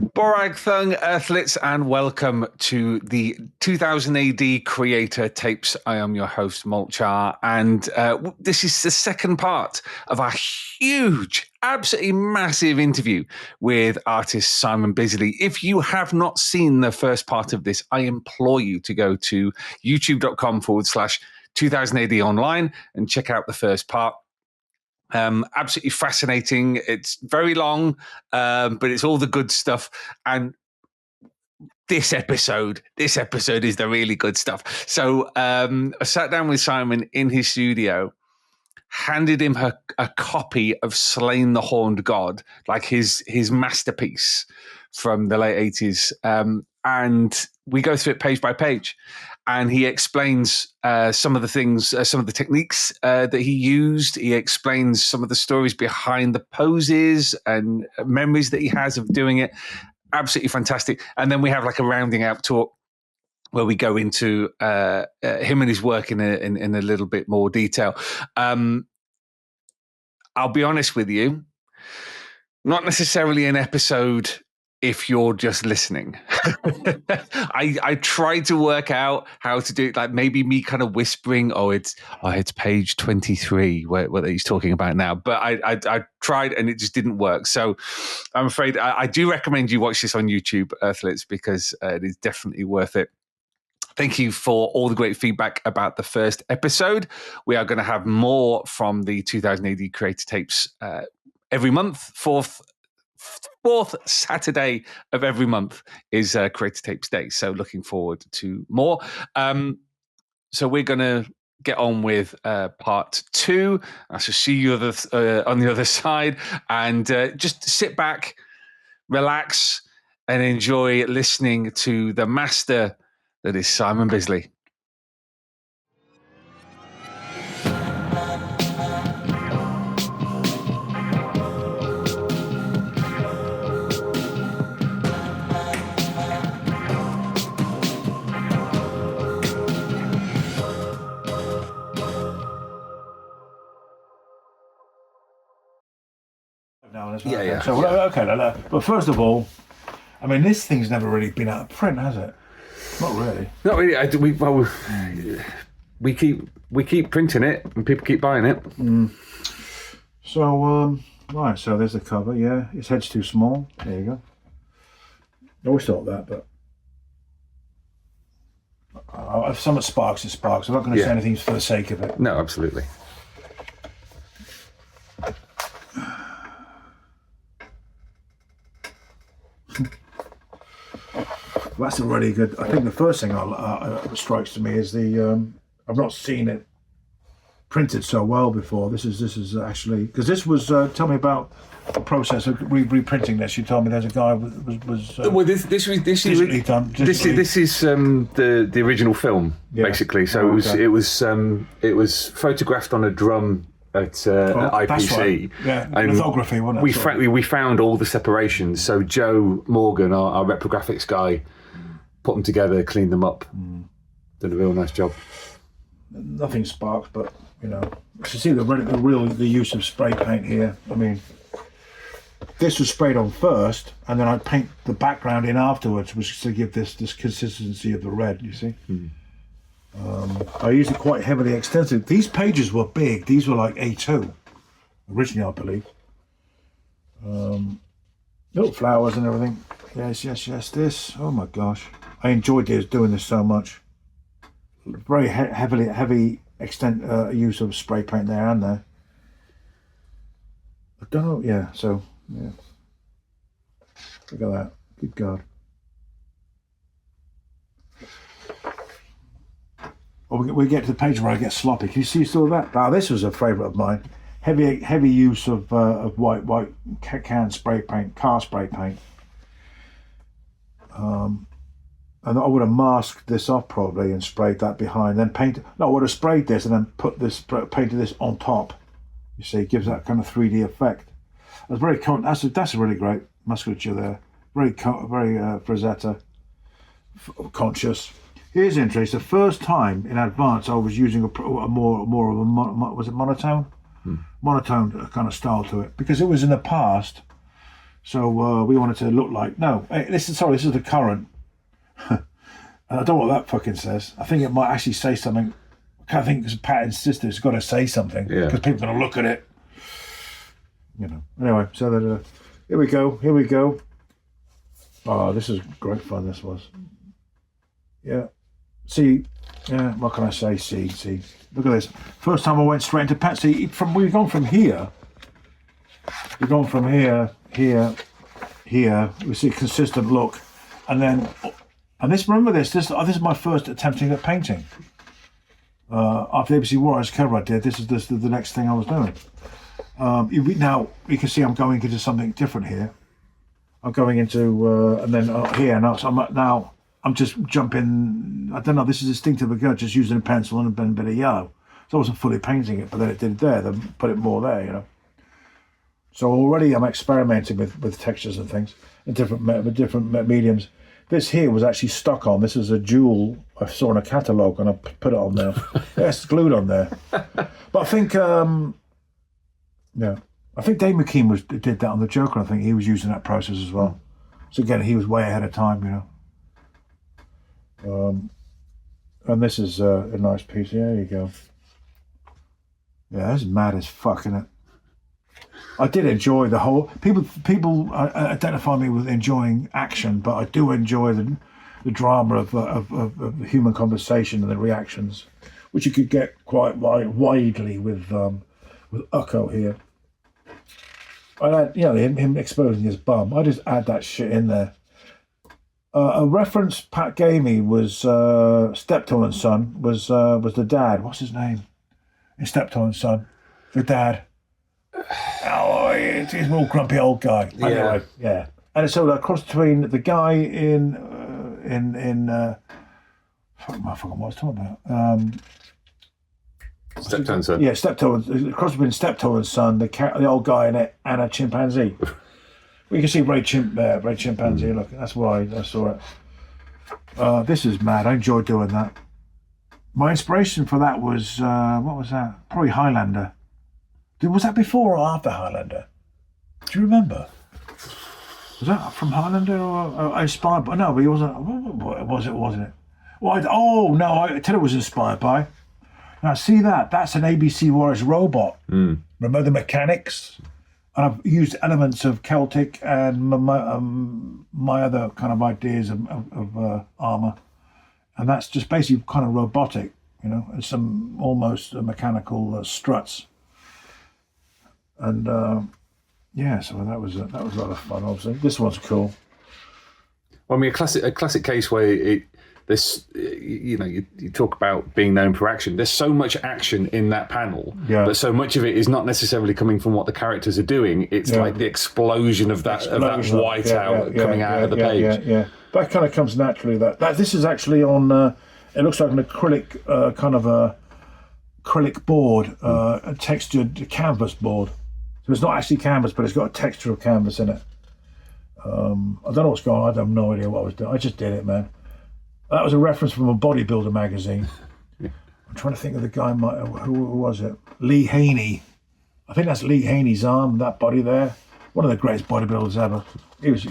Borag Thung, Earthlets, and welcome to the 2000 AD Creator Tapes. I am your host, Molch-R, and this is the second part of our huge, absolutely massive interview with artist Simon Bisley. If you have not seen the first part of this, I implore you to go to youtube.com/2000 AD online and check out the first part. Absolutely fascinating. It's very long, but it's all the good stuff. And this episode is the really good stuff. So I sat down with Simon in his studio, handed him a copy of Sláine the Horned God, like his masterpiece from the late 80s. And we go through it page by page. And he explains some of the things, some of the techniques that he used. He explains some of the stories behind the poses and memories that he has of doing it. Absolutely fantastic. And then we have like a rounding out talk where we go into him and his work in a little bit more detail. I'll be honest with you, not necessarily an episode if you're just listening. I tried to work out how to do it, like maybe me kind of whispering, it's page 23, what he's talking about now. But I tried and it just didn't work. So I'm afraid I do recommend you watch this on YouTube, Earthlets, because it is definitely worth it. Thank you for all the great feedback about the first episode. We are going to have more from the 2000 AD Creator Tapes every month. Fourth Saturday of every month is Creator Tapes Day. So looking forward to more. So we're going to get on with part 2. I shall see you on the other side, and just sit back, relax, and enjoy listening to the master that is Simon Bisley. Yeah. So, okay. But first of all, I mean, this thing's never really been out of print, has it? Not really. Not really. We keep printing it, and people keep buying it. So, right. So there's the cover. Yeah, its head's too small. There you go. I always thought that, but if something sparks, it sparks. I'm not going to say anything for the sake of it. No, absolutely. Well, that's a really good. I think the first thing that strikes to me is the. I've not seen it printed so well before. This is actually, because this was. Tell me about the process of reprinting this. You told me there's a guy was. Well, this is done. This is the original film, basically. So it was photographed on a drum at IPC. That's right. Yeah, and lithography, wasn't it? We found all the separations. So Joe Morgan, our reprographics guy, put them together, cleaned them up, did a real nice job. Nothing sparks, but you see the use of spray paint here. I mean, this was sprayed on first, and then I paint the background in afterwards, which is to give this consistency of the red. You see. I used it quite heavily extensive. These pages were big. These were like A2 originally, I believe. Little flowers and everything. Yes. This. Oh my gosh, I enjoyed doing this so much. Very heavy use of spray paint there and there. I don't know. Yeah. So yeah. Look at that. Good God. We get to the page where I get sloppy. Can you see still that? This was a favourite of mine. Heavy use of white can spray paint, car spray paint. And I would have masked this off probably and sprayed that behind. Then I would have sprayed this and then painted this on top. You see, it gives that kind of 3D effect. That's very that's a really great musculature there. Very Frazetta conscious. Here's interesting. The first time in advance I was using a more of a was it monotone? Monotone kind of style to it, because it was in the past So we want it to look like, this is the current. And I don't know what that fucking says. I think it might actually say something. I think because Pat insisted it's got to say something because people are going to look at it. Anyway, so that here we go. Oh, this is great fun. This was. Yeah. See. Yeah. What can I say? See. Look at this. First time I went straight into Pat. See, we've gone from here. We've gone from here. We see a consistent look, and this. Remember this. This is my first attempting at painting. After the ABC Warriors cover I did, this is the next thing I was doing. Now you can see I'm going into something different here. I'm going into and then here now. So I'm just jumping. I don't know. This is instinctive again, just using a pencil and a bit of yellow. So I wasn't fully painting it, but then it did there. Then put it more there, So already I'm experimenting with textures and things and different mediums. This here was actually stuck on. This is a jewel I saw in a catalogue and I put it on there. It's glued on there. But I think, I think Dave McKean did that on the Joker. I think he was using that process as well. So again, he was way ahead of time, And this is a nice piece. There you go. Yeah, that's mad as fuck, isn't it? I did enjoy the whole. People identify me with enjoying action, but I do enjoy the drama of human conversation and the reactions, which you could get quite widely with Ucko here. I had, him exposing his bum. I just add that shit in there. A reference Pat gave me was Steptoe and Son was the dad. What's his name? In Steptoe and Son, the dad. Oh, he's an old grumpy old guy. Anyway, yeah. And it's sort of a cross between the guy in I forgot what I was talking about. Steptoe and Son. Yeah, cross between Steptoe and Son, the old guy in it, and a chimpanzee. Well, you can see Ray Chimpanzee. Look, that's why I saw it. This is mad. I enjoyed doing that. My inspiration for that was what was that? Probably Highlander. Was that before or after Highlander? Do you remember? Was that from Highlander or inspired by? No, but he wasn't. What was it? Wasn't it? Well, I tell you, it was inspired by. Now, see that? That's an ABC Warriors robot. Remember the mechanics? And I've used elements of Celtic and my other kind of ideas of armour. And that's just basically kind of robotic, and some almost mechanical struts. And so that was a lot of fun. Obviously, this one's cool. Well, I mean, a classic case where you talk about being known for action. There's so much action in that panel, but so much of it is not necessarily coming from what the characters are doing. It's like the explosion of that whiteout coming out of the page. Yeah. That kind of comes naturally. That this is actually on. It looks like an acrylic kind of a acrylic board, a textured canvas board. So it's not actually canvas, but it's got a texture of canvas in it. I don't know what's going on. I have no idea what I was doing. I just did it, man. That was a reference from a bodybuilder magazine. I'm trying to think of the guy. Who was it? Lee Haney. I think that's Lee Haney's arm. That body there. One of the greatest bodybuilders ever. He was,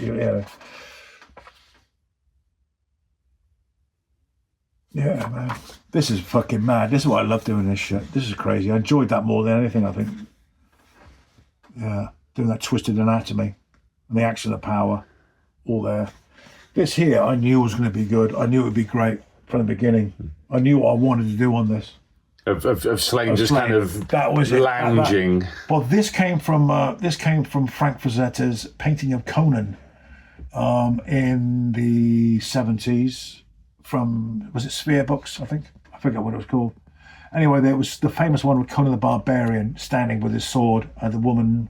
Yeah, man. This is fucking mad. This is why I love doing this shit. This is crazy. I enjoyed that more than anything, I think. Yeah, doing that twisted anatomy and the action of power, all there. This here, I knew was going to be good. I knew it would be great from the beginning. I knew what I wanted to do on this. Of Sláine just kind of that was lounging. Well, this came from Frank Frazetta's painting of Conan in the 70s. Was it Sphere Books? I think I forget what it was called. Anyway, there was the famous one with Conan the Barbarian standing with his sword and the woman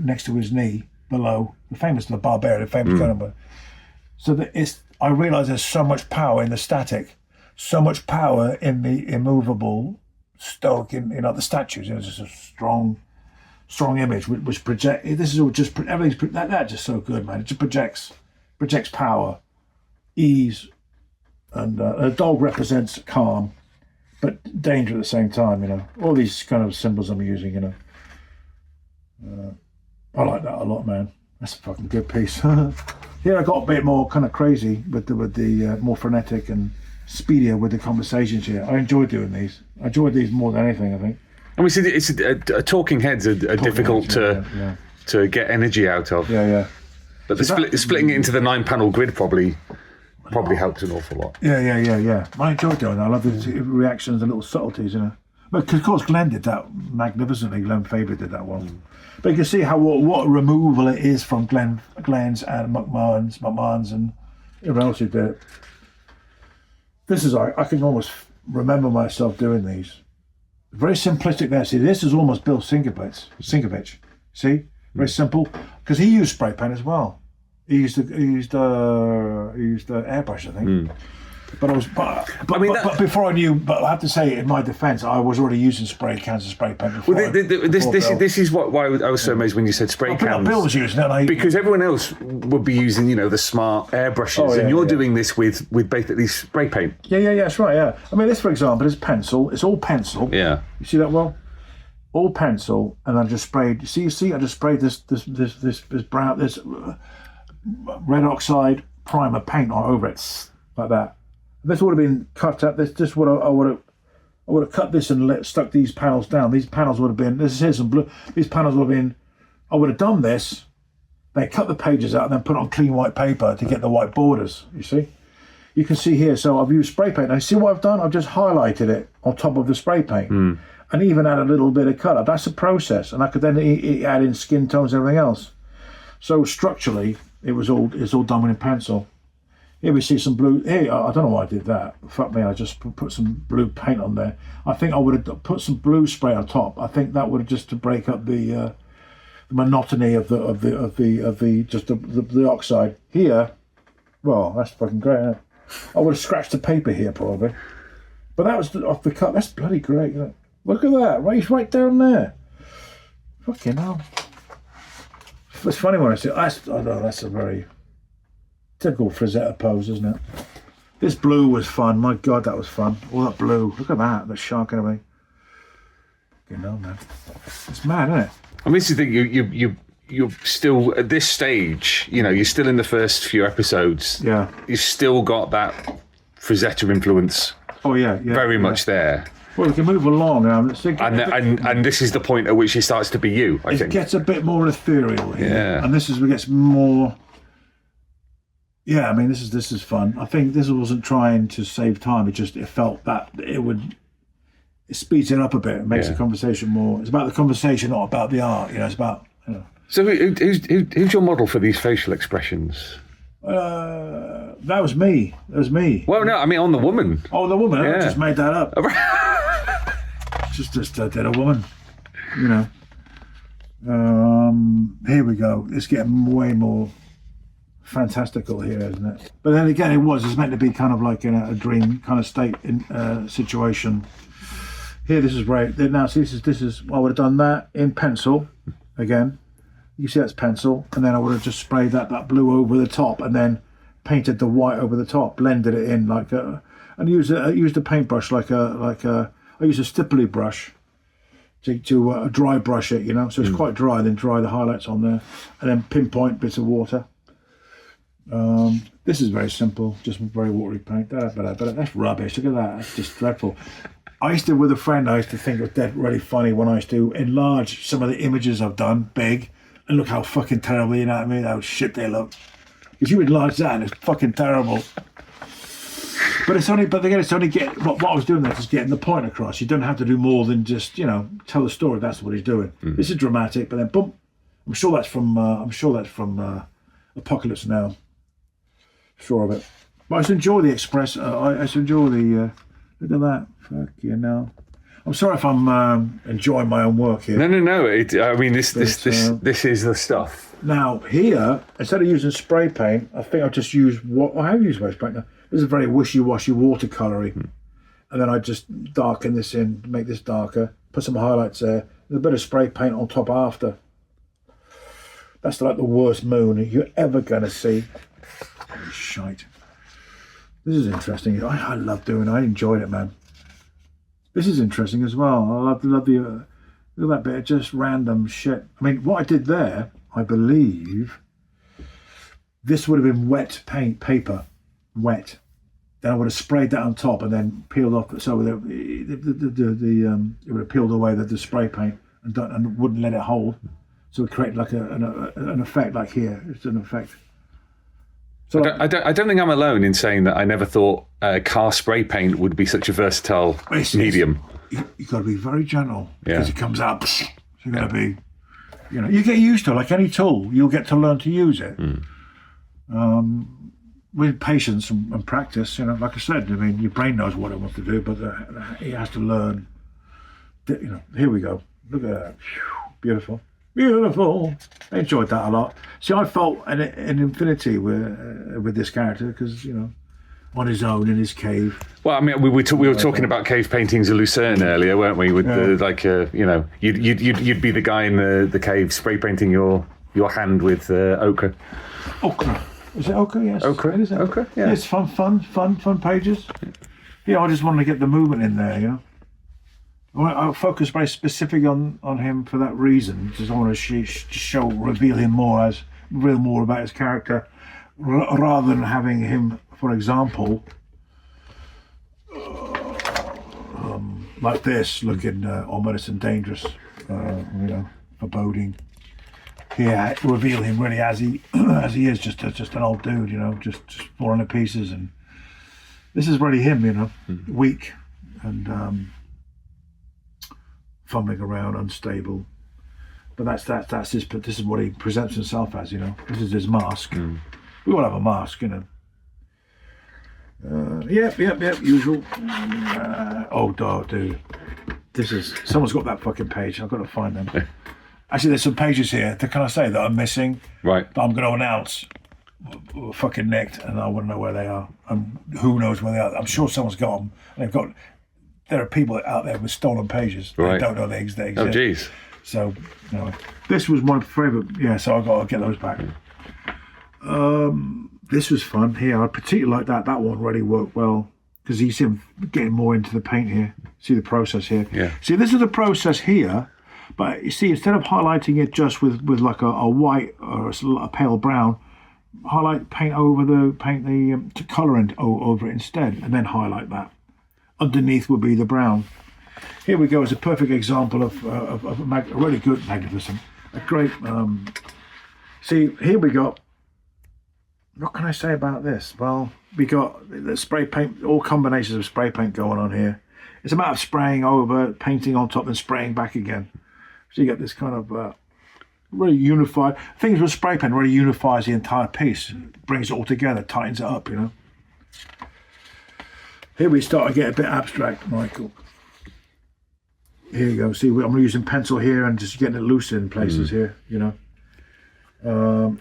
next to his knee below. The Barbarian, Conan. So I realised there's so much power in the static, so much power in the immovable, stoic, in the statues. It's just a strong image which project. This is all just everything's that's just so good, man. It just projects power, ease. And a dog represents calm, but danger at the same time, All these kind of symbols I'm using, I like that a lot, man. That's a fucking good piece. Here I got a bit more kind of crazy with the more frenetic and speedier with the conversations here. I enjoy doing these. I enjoy these more than anything, I think. I mean, it's talking heads are difficult to get energy out of. Yeah. But splitting it into the 9-panel grid probably helps an awful lot. Yeah. I enjoy doing that. I love the reactions and little subtleties, you know. But of course, Glenn did that magnificently. Glenn Faber did that one. But you can see how what a removal it is from Glenn's and McMahon's and everyone else who did it. This is, I can almost remember myself doing these. Very simplistic there. See, this is almost Bill Sinkovich. See? Very simple. Because he used spray paint as well. He used airbrush, I think. But before I knew, but I have to say, in my defence, I was already using spray cans and spray paint before. Well, this is why I was so amazed when you said spray cans. Bill was using it, because everyone else would be using, the smart airbrushes, and you're doing this with basically spray paint. Yeah, that's right. Yeah, I mean, this for example is pencil. It's all pencil. Yeah, you see that well? All pencil, and I just sprayed. You see, I just sprayed this brown, this red oxide primer paint on over it like that. This would have been cut up. This would I would have cut this and stuck these panels down. These panels would have been. Here's some blue. These panels would have been. I would have done this. They cut the pages out and then put on clean white paper to get the white borders. You see, you can see here. So I've used spray paint. Now see what I've done? I've just highlighted it on top of the spray paint, and even add a little bit of colour. That's a process, and I could then add in skin tones and everything else. So structurally, it's all done with pencil. Here we see some blue. Here, I don't know why I did that. Fuck me, I just put some blue paint on there. I think I would have put some blue spray on top. I think that would have just to break up the monotony of the oxide. Here, well, that's fucking great. Isn't it? I would have scratched the paper here probably, but that was off the cut. That's bloody great. Isn't it? Look at that, right down there. Fucking hell. It's funny when I say that's a very typical Frazetta pose, isn't it? This blue was fun. My God, that was fun. All that blue. Look at that. The shark in a way. You know, man. It's mad, isn't it? I mean, this is the thing. You're still at this stage. You're still in the first few episodes. Yeah. You've still got that Frazetta influence. Oh yeah. Very much there. Well, we can move along. And this is the point at which it starts to be you. I think it gets a bit more ethereal here. Yeah. And this is where it gets more. Yeah, I mean, this is fun. I think this wasn't trying to save time. It felt that it speeds it up a bit and makes the conversation more. It's about the conversation, not about the art. It's about. So who's your model for these facial expressions? That was me. Well, no, I mean on the woman. Oh, the woman. I just made that up. just did a woman. Here we go. It's getting way more fantastical here, isn't it? But then again, it's meant to be kind of like in a dream kind of state situation. Here, this is great. Now, see, this is. I would have done that in pencil again. You see, that's pencil, and then I would have just sprayed that blue over the top, and then painted the white over the top, blended it in and used a paintbrush I used a stipply brush to dry brush it, so it's quite dry. Then dry the highlights on there, and then pinpoint bits of water. This is very simple, just very watery paint. But that's rubbish. Look at that. That's just dreadful. With a friend, I used to think it was dead really funny when I used to enlarge some of the images I've done big, and look how fucking terrible, you know what I mean? How shit they look. Because you enlarge that and it's fucking terrible. But it's only what I was doing there is getting the point across. You don't have to do more than just, tell the story. That's what he's doing. This is dramatic, but then boom. I'm sure that's from Apocalypse Now. Sure of it. But I just enjoy the express. I just enjoy the. Look at that. Fuck you know. I'm sorry if I'm enjoying my own work here. No. This is the stuff. Now here, instead of using spray paint, I think I'll just use I have used spray paint now. This is very wishy-washy watercolory, and then I just darken this in, make this darker, put some highlights there, and a bit of spray paint on top after. That's like the worst moon you're ever gonna see. Holy shite. This is interesting. I love doing it. I enjoyed it, man. This is interesting as well. I love the look at that bit of just random shit. I mean, what I did there, I believe this would have been wet paper, wet. Then I would have sprayed that on top and then peeled off. So it would have peeled away the spray paint and wouldn't let it hold. So it created like an effect, like here. It's an effect. So I don't think I'm alone in saying that I never thought car spray paint would be such a versatile medium. You've got to be very gentle because it comes out. So you've got to be, you get used to it. Like any tool, you'll get to learn to use it. With patience and practice, like I said, I mean, your brain knows what it wants to do, but it has to learn. Here we go. Look at that. Beautiful. Beautiful. I enjoyed that a lot. See, I felt an infinity with this character because, on his own in his cave. Well, I mean, we were talking about cave paintings of Lucerne earlier, weren't we? With you'd be the guy in the cave spray painting your hand with ochre. Ochre. Is it ochre? Yes. Ochre. It is ochre. Yeah. It's fun pages. Yeah, I just wanted to get the movement in there. I focus very specific on him for that reason. Just I want to reveal him more about his character, rather than having him, for example, like this, looking ominous and dangerous, foreboding. Here, reveal him really as he is, just an old dude, just falling to pieces. And this is really him, weak and fumbling around, unstable. But that's his. This is what he presents himself as. This is his mask. We all have a mask, Yep. Usual. Dude. Someone's got that fucking page. I've got to find them. Actually, there's some pages here. Can I say that I'm missing? Right. That I'm going to announce. Fucking nicked, and I wouldn't know where they are. And who knows where they are? I'm sure someone's got them. And there are people out there with stolen pages. Right. They don't know they exist. Oh, jeez. So, this was my favourite. Yeah, so I've got to get those back. This was fun. Here, I particularly like that. That one really worked well because you see him getting more into the paint here. See the process here. Yeah. See, this is the process here, but you see, instead of highlighting it just with like a white or a pale brown, paint the colour over it instead, and then highlight that. Underneath would be the brown. Here we go. It's a perfect example of a really good, magnificent, a great. See, here we got. What can I say about this? Well, we got the spray paint, all combinations of spray paint going on here. It's a matter of spraying over, painting on top, and spraying back again. So you get this kind of really unified. Things with spray paint really unifies the entire piece, brings it all together, tightens it up. Here we start to get a bit abstract, Michael. Here you go. See, I'm using pencil here and just getting it loose in places here.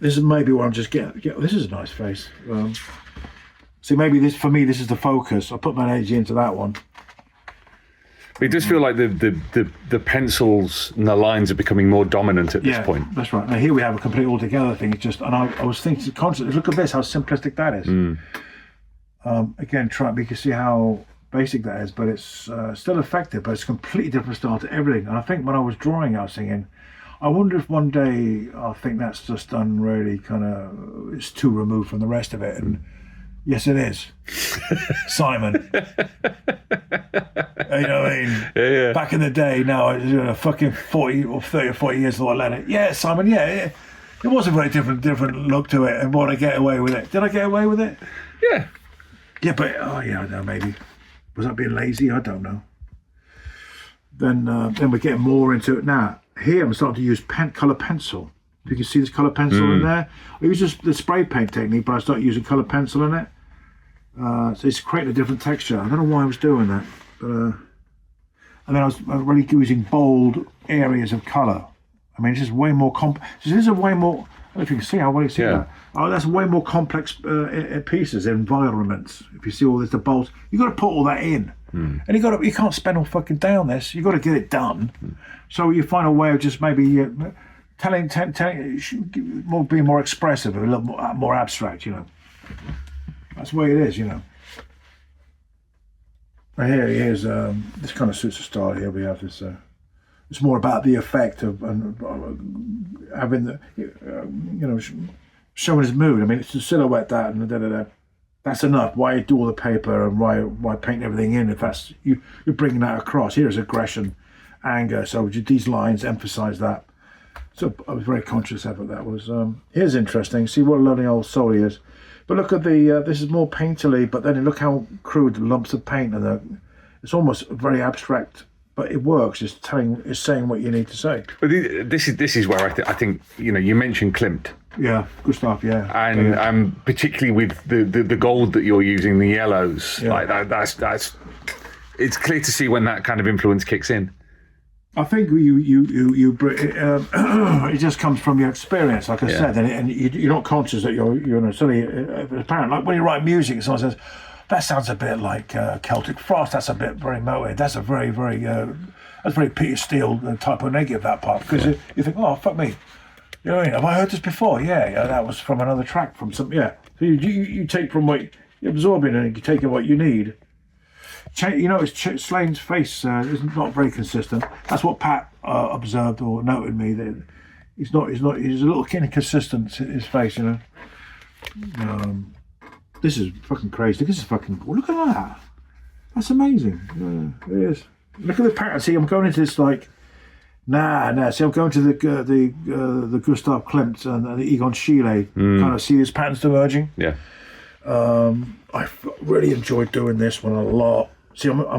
This is maybe where I'm just getting. This is a nice face. See, maybe this is the focus. I put my energy into that one. It does feel like the pencils and the lines are becoming more dominant at this point. That's right. Now here we have a complete altogether thing. It's just, and I was thinking constantly, look at this, how simplistic that is. Again, you can see how basic that is, but it's still effective, but it's a completely different style to everything. And I think when I was drawing, I was thinking, I wonder if one day I'll think that's just done really it's too removed from the rest of it. And yes, it is. Simon. You know what I mean? Yeah. Back in the day, now, a fucking 40 or 30 or 40 years ago, I let it. Yeah, Simon, yeah. It was a very different look to it, and what I get away with it. Did I get away with it? Yeah. Yeah, but, I don't know, maybe. Was that being lazy? I don't know. Then we're getting more into it now. Here, I'm starting to use colour pencil. You can see this colour pencil in there. I use just the spray paint technique, but I start using colour pencil in it. So it's creating a different texture. I don't know why I was doing that. But, and then I was really using bold areas of colour. I mean, this is way more complex. This is a way more, I don't know if you can see how well you see that. Oh, that's way more complex pieces, environments. If you see all this, the bolts, you've got to put all that in. And you can't spend all fucking day on this. You've got to get it done. So you find a way of just maybe telling being more expressive, a little more abstract, That's the way it is, Right here's this kind of suits the style here. We have this It's more about the effect of having the, showing his mood. I mean, it's a silhouette that and da. That's enough. Why do all the paper and why paint everything in if that's you're bringing that across? Here's aggression, anger. So these lines emphasize that. So I was very conscious of it. That was here's interesting. See what a lonely old soul he is. But look at the this is more painterly. But then look how crude the lumps of paint and it's almost very abstract. But it works. It's saying what you need to say. But this is where I think you mentioned Klimt. Yeah, good stuff. Yeah, and particularly with the gold that you're using, the yellows, like that's it's clear to see when that kind of influence kicks in. I think it just comes from your experience, like I said, and you're not conscious that you're suddenly apparent. Like when you write music, someone says, that sounds a bit like Celtic Frost. That's a bit very Motorhead. That's a very, very that's very Peter Steele type of negative, that part, because you think, oh fuck me, you know what I mean? Have I heard this before? Yeah, that was from another track from some. Yeah, so you take from what you're absorbing and you take in what you need. Slaine's face is not very consistent. That's what Pat observed or noted me that he's a little inconsistent. His face, This is fucking crazy. This is fucking. Look at that. That's amazing. It is. Look at the pattern. See, I'm going into this like. Nah. See, I'm going to the Gustav Klimt and the Egon Schiele. Kind of see these patterns diverging. Yeah. I really enjoyed doing this one a lot. See, I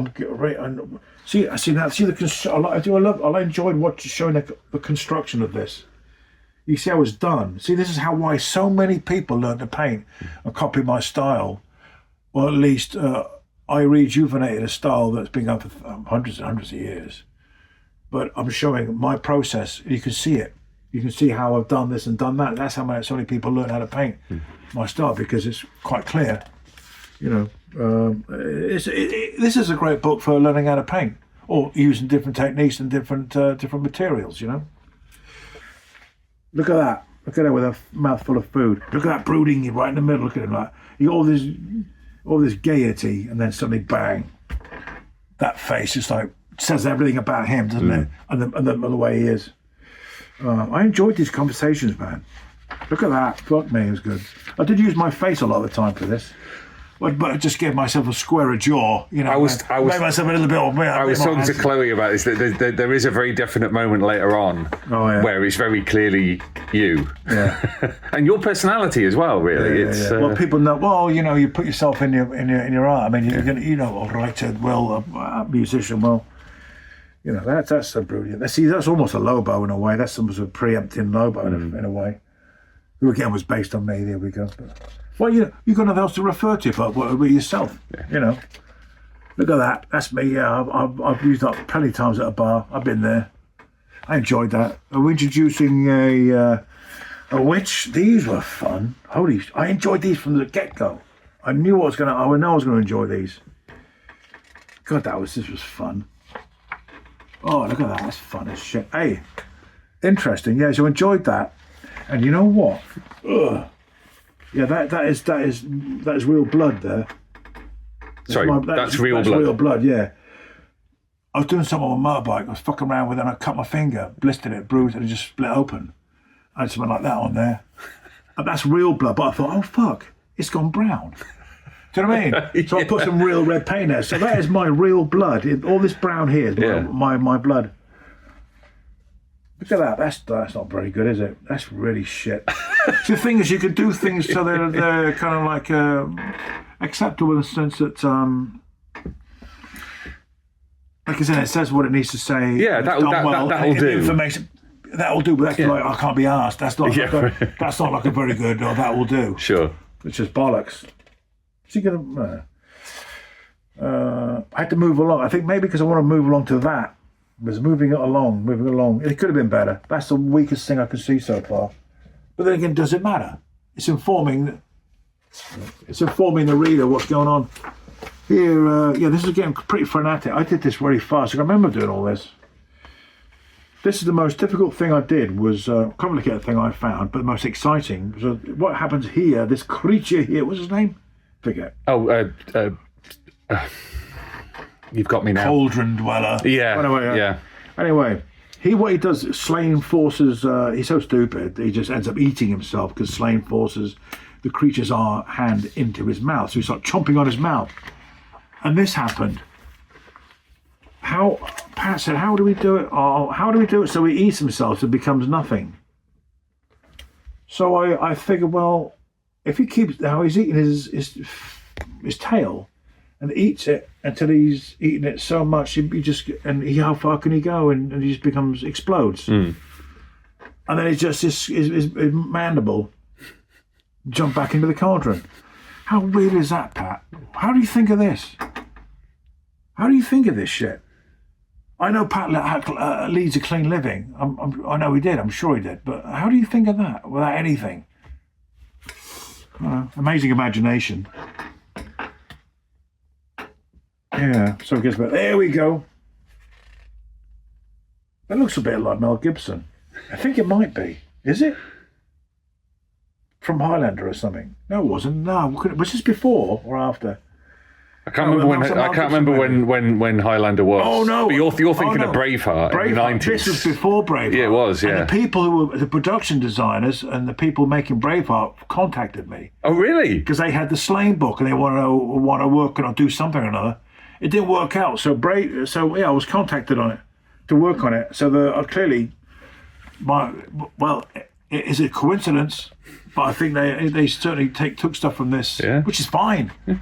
enjoyed showing the construction of this. You see how it's done. See, this is why so many people learn to paint and copy my style. Well, at least I rejuvenated a style that's been going for hundreds and hundreds of years. But I'm showing my process. You can see it. You can see how I've done this and done that. That's how so many people learn how to paint my style, because it's quite clear. This is a great book for learning how to paint or using different techniques and different materials. Look at that. Look at that with a mouthful of food. Look at that brooding right in the middle. Look at him like you got all this gaiety, and then suddenly bang, that face just like says everything about him, doesn't it? And the way he is. I enjoyed these conversations, man. Look at that. Fuck me, it was good. I did use my face a lot of the time for this. But I just gave myself a squarer jaw, I made myself a little bit. I was talking to Chloe about this. There is a very definite moment later on where it's very clearly you, and your personality as well. Really, Well, people know. Well, you put yourself in your art. I mean, a writer, a musician. Well, that's so brilliant. See, that's almost a Lobo in a way. That's almost a preempting Lobo in a way. Who again was based on me. There we go. Well, you've got nothing else to refer to but yourself. Look at that. That's me. Yeah, I've used that plenty of times at a bar. I've been there. I enjoyed that. I'm introducing a witch. These were fun. I enjoyed these from the get-go. I knew I was going to enjoy these. God, this was fun. Oh, look at that. That's fun as shit. Hey, interesting. Yeah, so I enjoyed that. And you know what? Ugh. Yeah, that is real blood there. That's real blood. That's real blood, yeah. I was doing something on my motorbike. I was fucking around with it and I cut my finger, blistered it, bruised it, and it just split open. I had something like that on there. And that's real blood. But I thought, oh, fuck, it's gone brown. Do you know what I mean? So I put some real red paint there. So that is my real blood. All this brown here is my blood. Look at that. That's not very good, is it? That's really shit. So the thing is, you can do things so they're kind of like acceptable in the sense that, like I said, it says what it needs to say. Yeah, that'll do. Information that'll do, but that's like I can't be asked. That's not. That's not like a very good. Or that will do. Sure. It's just bollocks. So you're gonna. I had to move along. I think maybe because I want to move along to that. Was moving along. It could have been better. That's the weakest thing I could see so far. But then again, does it matter? It's informing the reader what's going on. Here, this is getting pretty frenetic. I did this really fast. I remember doing all this. This is the most difficult thing I did was complicated thing I found, but the most exciting was what happens here. This creature here. What's his name? Forget. You've got me now. Cauldron dweller. Yeah. Anyway, What he does, Sláine forces. He's so stupid. He just ends up eating himself because Sláine forces the creature's hand into his mouth. So he starts chomping on his mouth, and this happened. Pat said, "How do we do it? Oh, how do we do it so he eats himself and becomes nothing?" So I figured, well, if he keeps he's eating his tail and eats it until he's eaten it so much, how far can he go? And he just explodes. And then it's just his mandible jump back into the cauldron. How weird is that, Pat? How do you think of this? How do you think of this shit? I know Pat leads a clean living. I know he did. I'm sure he did. But how do you think of that without anything? Amazing imagination. Yeah, so it gets better. There we go. That looks a bit like Mel Gibson. I think it might be. Is it? From Highlander or something? No, it wasn't. No, was this before or after? I can't remember when Highlander was. Oh no! But you're thinking of Braveheart in the 90s. This was before Braveheart. Yeah, it was. Yeah. And the people who were the production designers and the people making Braveheart contacted me. Oh really? Because they had the Sláine book and they want to work on do something or another. It didn't work out. So I was contacted on it to work on it. So clearly, is it coincidence? But I think they certainly took stuff from this, which is fine. Yeah.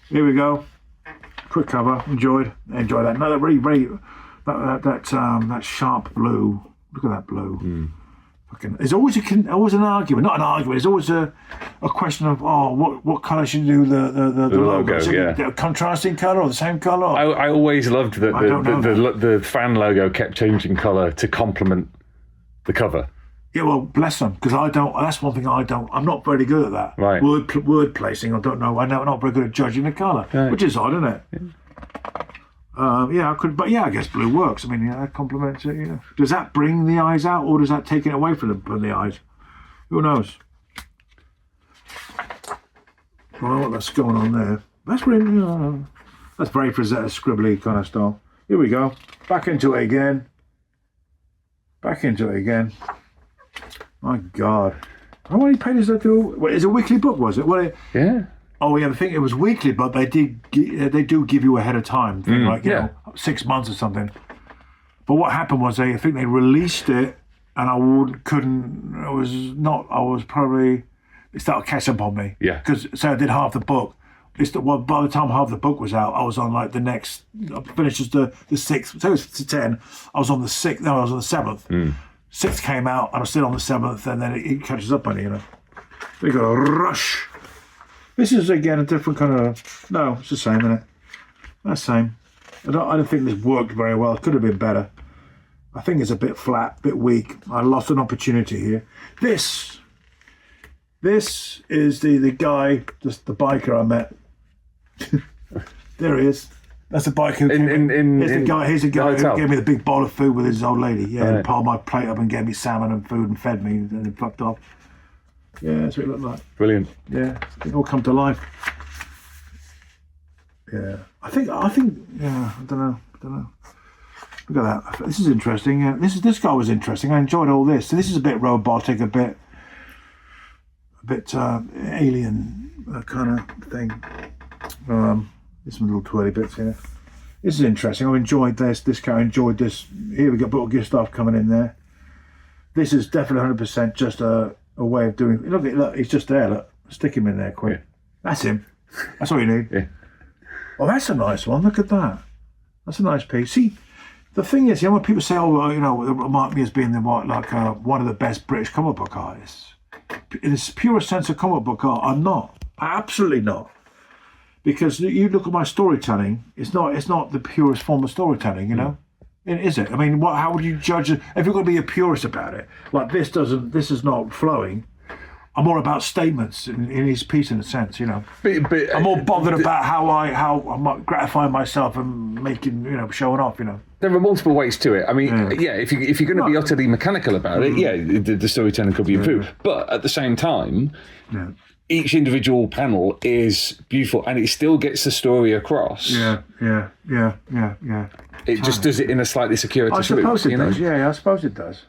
Here we go. Quick cover. Enjoy that. No, that sharp blue. Look at that blue. There's always an argument. Not an argument. There's always a question of what colour should you do the logo? The contrasting colour or the same colour? I always loved that the fan logo kept changing colour to complement the cover. Yeah, well, bless them, because I don't. That's one thing I don't. I'm not very good at that. Right. Word placing. I don't know. I'm not very good at judging the colour, which is odd, isn't it? Yeah. I could, but I guess blue works. I mean, that complements it. Yeah. Does that bring the eyes out, or does that take it away from the eyes? Who knows? Well, what's going on there? That's really. That's very Frazetta scribbly kind of style. Here we go. Back into it again. My God. How many pages did I do? Well, it's a weekly book, was it? Yeah. Oh, yeah, I think it was weekly, but they do give you ahead of time, you know, 6 months or something. But what happened was I think they released it, and it started catching up on me. Yeah. So I did half the book. By the time half the book was out, I was on like I finished the 6th, so it was to 10. I was on the 6th, no, I was on the 7th. 6th came out, and I was still on the 7th, and then it catches up on you, you know. We got a rush. This is, again, a different kind of... No, it's the same, isn't it? That's the same. I don't think this worked very well. It could have been better. I think it's a bit flat, a bit weak. I lost an opportunity here. This is the guy, just the biker I met. There he is. That's the biker. Here's the guy who gave me the big bowl of food with his old lady. Yeah, and piled my plate up and gave me salmon and food and fed me and then fucked off. Yeah, that's what it looked like. Brilliant. Yeah, it all come to life. Yeah, I think. Yeah, I don't know. Look at that. This is interesting. Yeah, this guy was interesting. I enjoyed all this. So this is a bit robotic, a bit alien kind of thing. There's some little twirly bits here. This is interesting. I enjoyed this. This guy enjoyed this. Here we got little gift stuff coming in there. This is definitely 100% just a way of doing. Look, he's just there. Look, stick him in there quick. Yeah. That's him. That's all you need. Yeah. Oh, that's a nice one. Look at that. That's a nice piece. See, the thing is, when people say, it mark me as being one of the best British comic book artists. In its purest sense of comic book art, I'm not. Absolutely not. Because you look at my storytelling, it's not the purest form of storytelling, you know? Is it? I mean, how would you judge it? If you're going to be a purist about it, like this is not flowing. I'm more about statements in his piece, in a sense, you know. But I'm more bothered about how I'm gratifying myself and making, showing off, you know. There are multiple ways to it. I mean, if you're going to be utterly mechanical about it, the storytelling could be improved. But at the same time, each individual panel is beautiful, and it still gets the story across. Yeah. It just does it in a slightly circuitous I suppose route, it does. Yeah, I suppose it does.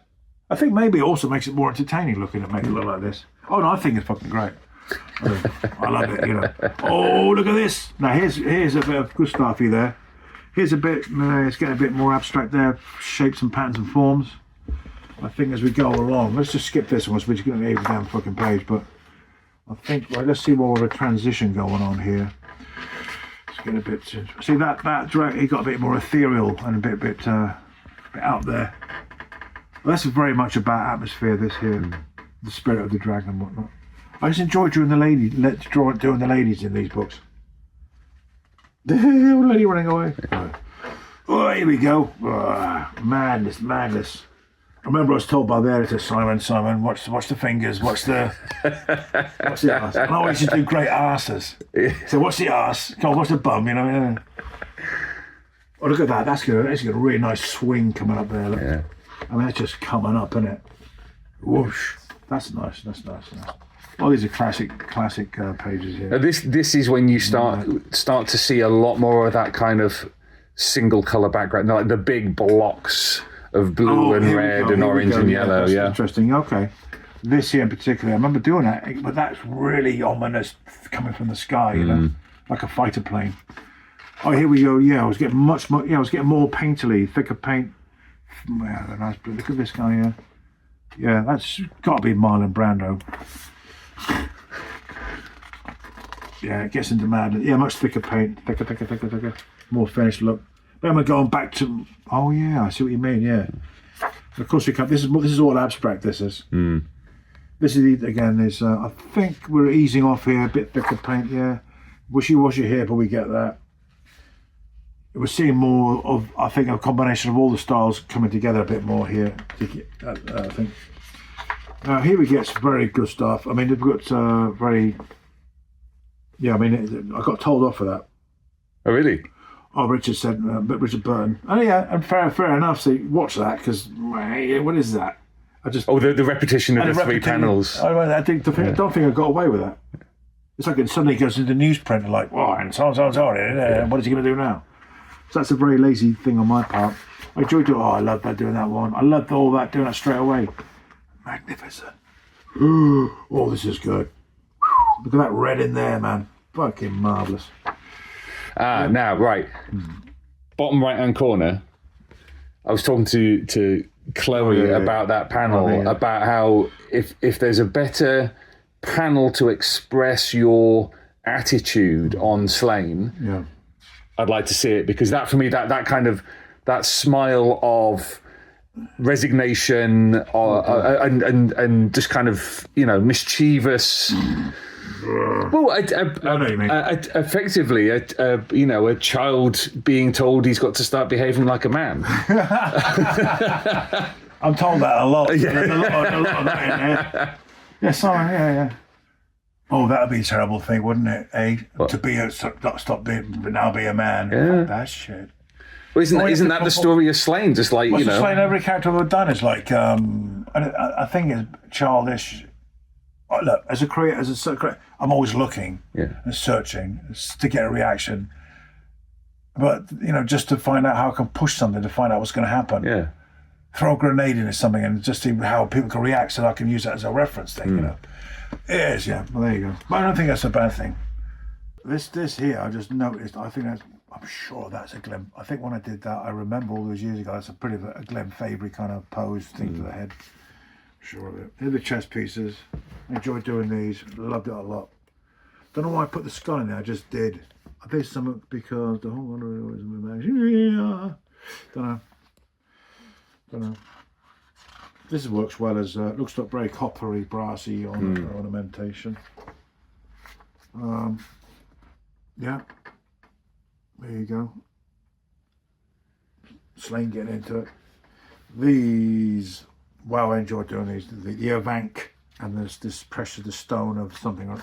I think maybe it also makes it more entertaining looking at making it look like this. Oh no, I think it's fucking great. I love it, you know. Oh, look at this. Now here's a bit of good stuff there. Here's a bit. It's getting a bit more abstract there. Shapes and patterns and forms. I think as we go along, let's just skip this one. We're just going to leave the damn fucking page, but I think let's see more of a transition going on here. It's getting a bit. See that he got a bit more ethereal and a bit out there. Well, that's very much about atmosphere. This here, the spirit of the dragon and whatnot. I just enjoy doing the ladies in these books. The lady running away. Oh, here we go. Oh, madness. I remember I was told by the editor, Simon, watch the fingers, watch the arse. And I always used to do great arses. So watch the arse, come on, watch the bum, you know. Oh, look at that, that's got a really nice swing coming up there. Look. Yeah. I mean, that's just coming up, isn't it? Whoosh. That's nice. Oh, these are classic pages here. This is when you start to see a lot more of that kind of single colour background, like the big blocks of blue and red and orange and yellow. That's interesting. Okay, this here in particular, I remember doing that, but that's really ominous coming from the sky, you know, like a fighter plane. Oh, here we go. Yeah, I was getting much more. Yeah, I was getting more painterly, thicker paint. Yeah, nice. Look at this guy here. Yeah, that's got to be Marlon Brando. Yeah, it gets into madness. Yeah, much thicker paint, thicker, more finished look. But I'm going back to. Oh yeah, I see what you mean. Yeah, of course we can't. This is all abstract. This is. This is again. Is I think we're easing off here. A bit thicker paint. Yeah, wishy-washy here, but we get that. We're seeing more of, I think, a combination of all the styles coming together a bit more here. I think. Now here we get some very good stuff. I mean, they've got very. Yeah, I mean, I got told off for that. Oh really? Oh, Richard Burton. Oh yeah, and fair enough. So watch that because what is that? I just the repetition of the three panels. I don't think I got away with that. It's like it suddenly goes into newsprint and like, wow, and so what is he going to do now? So that's a very lazy thing on my part. I enjoyed doing. Oh, I love that doing that one. I loved all that doing that straight away. Magnificent. Oh, this is good. Look at that red in there, man. Fucking marvellous. Now, right. Bottom right-hand corner, I was talking to Chloe about that panel, about how if there's a better panel to express your attitude on Sláine, I'd like to see it, because that, for me, that kind of, that smile of resignation and just kind of, mischievous... Well, effectively, a child being told he's got to start behaving like a man. I'm told that a lot. There's a lot of that in there. Yeah, sorry, yeah. Oh, that would be a terrible thing, wouldn't it? Stop being, but now be a man. Yeah. That shit. Well, isn't that the story of Sláine? Just like, Sláine, every character I've done is like, I think it's childish. Look, as a creator, I'm always looking and searching to get a reaction. But, just to find out how I can push something, to find out what's going to happen. Yeah. Throw a grenade into something and just see how people can react so that I can use that as a reference thing, It is, yeah. Well, there you go. But I don't think that's a bad thing. This here, I just noticed, I'm sure that's a Glenn. I think when I did that, I remember all those years ago, that's a pretty a Glenn Fabry kind of pose thing to the head. Sure of it. Here are the chess pieces. I enjoyed doing these. Loved it a lot. Don't know why I put the skull in there. I just did. I did something because the whole one was Don't know. This works well as looks like very coppery, brassy ornamentation. Yeah. There you go. Sláine getting into it. These. Wow, I enjoyed doing these. The Avank, and there's this pressure, the stone of something.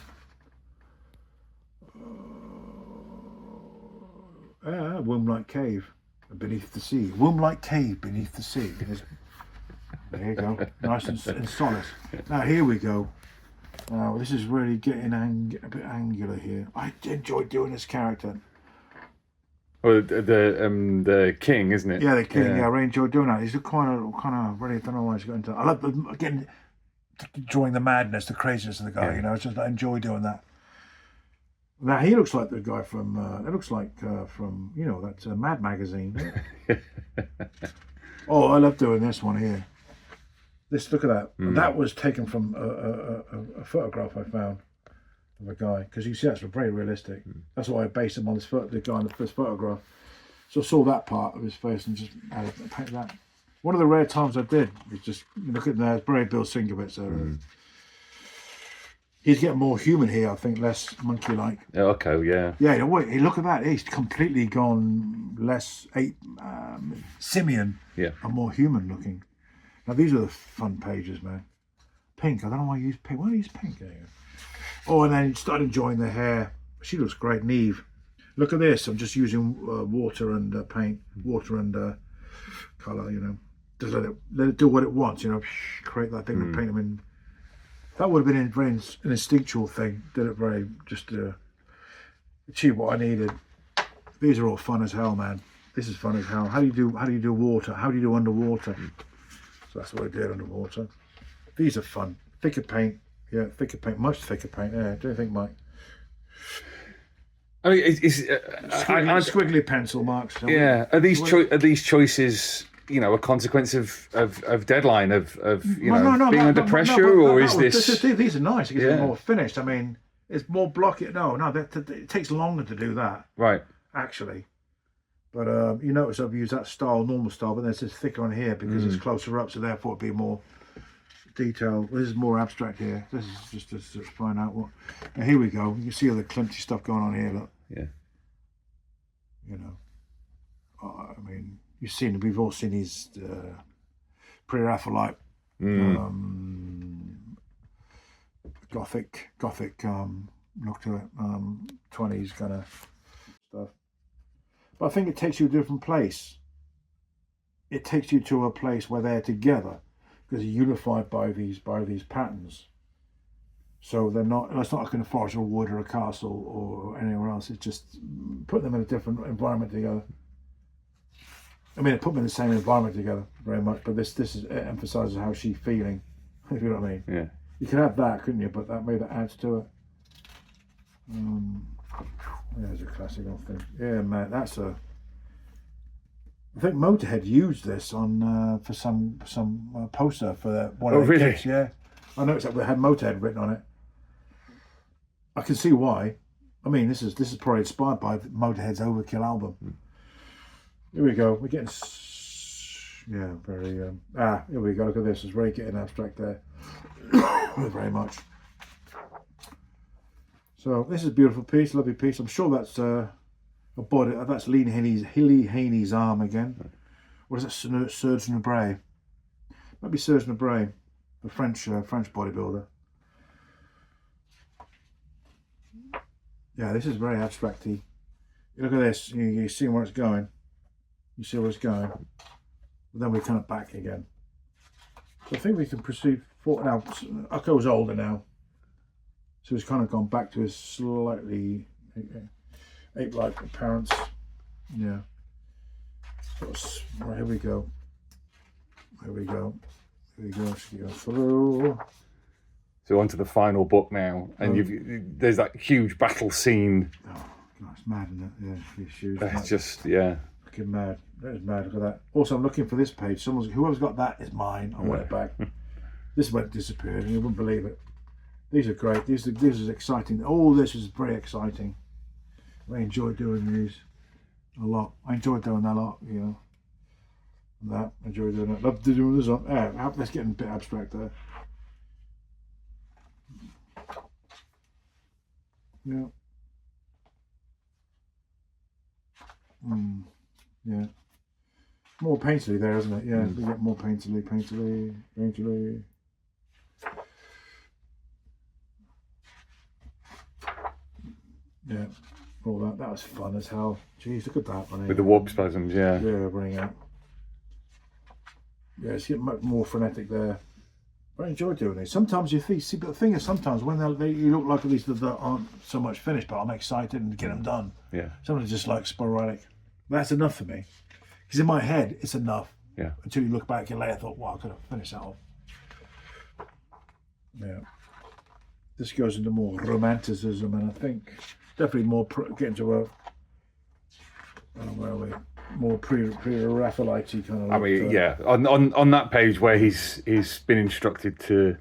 Womb-like cave beneath the sea. Womb-like cave beneath the sea. There you go. Nice and solid. Now here we go. Now this is really getting a bit angular here. I enjoy doing this character. Well, the king, isn't it? Yeah, the king. Yeah, I really enjoy doing that. He's kind of really. I don't know why he's got into. I love again drawing the madness, the craziness of the guy. Yeah. You know, it's just I enjoy doing that. Now he looks like the guy from. It looks like from that Mad magazine. Oh, I love doing this one here. Look at that. That was taken from a photograph I found of a guy, because you see that's very realistic. That's why I based him on the guy in the first photograph. So I saw that part of his face and just painted that. One of the rare times I did was just look at there. It's very Bill Sienkiewicz. So he's getting more human here, I think, less monkey-like. Oh, okay, yeah. Yeah, look at that. He's completely gone less simian and more human-looking. Now, these are the fun pages, man. Pink. I don't know why I use pink. Why do I use pink? Oh, and then start enjoying the hair. She looks great. Neve. Look at this. I'm just using water and paint. Water and colour, Just let it do what it wants, Create that thing and paint them in. That would have been an instinctual thing. Did it very, just achieve what I needed. These are all fun as hell, man. This is fun as hell. How do you do water? How do you do underwater? So that's what I did underwater. These are fun. Thicker paint. Yeah, thicker paint. Much thicker paint. Yeah, do you think, Mike? I mean, squiggly pencil marks. Yeah. Are these choices, a consequence of deadline of being under pressure, or is this? These are nice. It gets more finished. I mean, it's more blocky. No, it takes longer to do that. Right. Actually. But you notice I've used that style, normal style, but then it's just thicker on here because it's closer up, so therefore it'd be more detailed. This is more abstract here. This is just to sort of find out what. Now, here we go. You can see all the Klimty stuff going on here. Look. Yeah. I mean, we've all seen his pre-Raphaelite, gothic look to it, 20s kind of stuff. But I think it takes you to a different place. It takes you to a place where they're together because you're unified by these patterns. So it's not like in a forest or wood or a castle or anywhere else. It's just put them in a different environment together. I mean, it put them in the same environment together very much, but this it emphasises how she's feeling. If you know what I mean. Yeah. You could have that, couldn't you? But that adds to it. There's a classic old thing. Yeah, man, I think Motorhead used this on for some poster for one of their kits. Yeah, I noticed that they had Motorhead written on it. I can see why. I mean, this is probably inspired by Motorhead's Overkill album. Here we go. We're getting very here we go. Look at this. It's really getting abstract there. Very much. So this is a beautiful piece, lovely piece. I'm sure that's a body. That's Hilly Haney's arm again. What is that? Serge Nubret. Might be Serge Nubret, the French bodybuilder. Yeah, this is very abstracty. Look at this. You see where it's going. You see where it's going. But then we kind of back again. So I think we can proceed forward now. Akko's older now. So he's kind of gone back to his slightly ape-like appearance. Yeah. Right, here we go. Here we go. She goes through. So on to the final book now, and there's that huge battle scene. Oh, God, it's mad, isn't it? Yeah, his shoes. That's just, yeah. Fucking mad. That is mad. Look at that. Also, I'm looking for this page. Whoever's got that is mine. I want it back. This went disappeared, and you wouldn't believe it. These are great. This is exciting. All this is very exciting. I enjoy doing these a lot. I enjoy doing that a lot, I enjoy doing it. Love to do this one. Let's get a bit abstract there. Yeah. Yeah. More painterly there, isn't it? Yeah, we get more painterly. Yeah, all that. That was fun as hell. Jeez, look at that one. With the warp spasms, yeah. Yeah, running out. Yeah, it's getting much more frenetic there. I enjoy doing it. Sometimes you see, but the thing is, sometimes when you look like these that aren't so much finished, but I'm excited to get them done. Yeah. Sometimes just like sporadic. That's enough for me. Because in my head, it's enough. Yeah. Until you look back and later thought, wow, I could have finished that off. Yeah. This goes into more romanticism, and I think definitely more getting to a where are we? More pre-Raphaelite kind of. I mean, yeah. On that page where he's been instructed to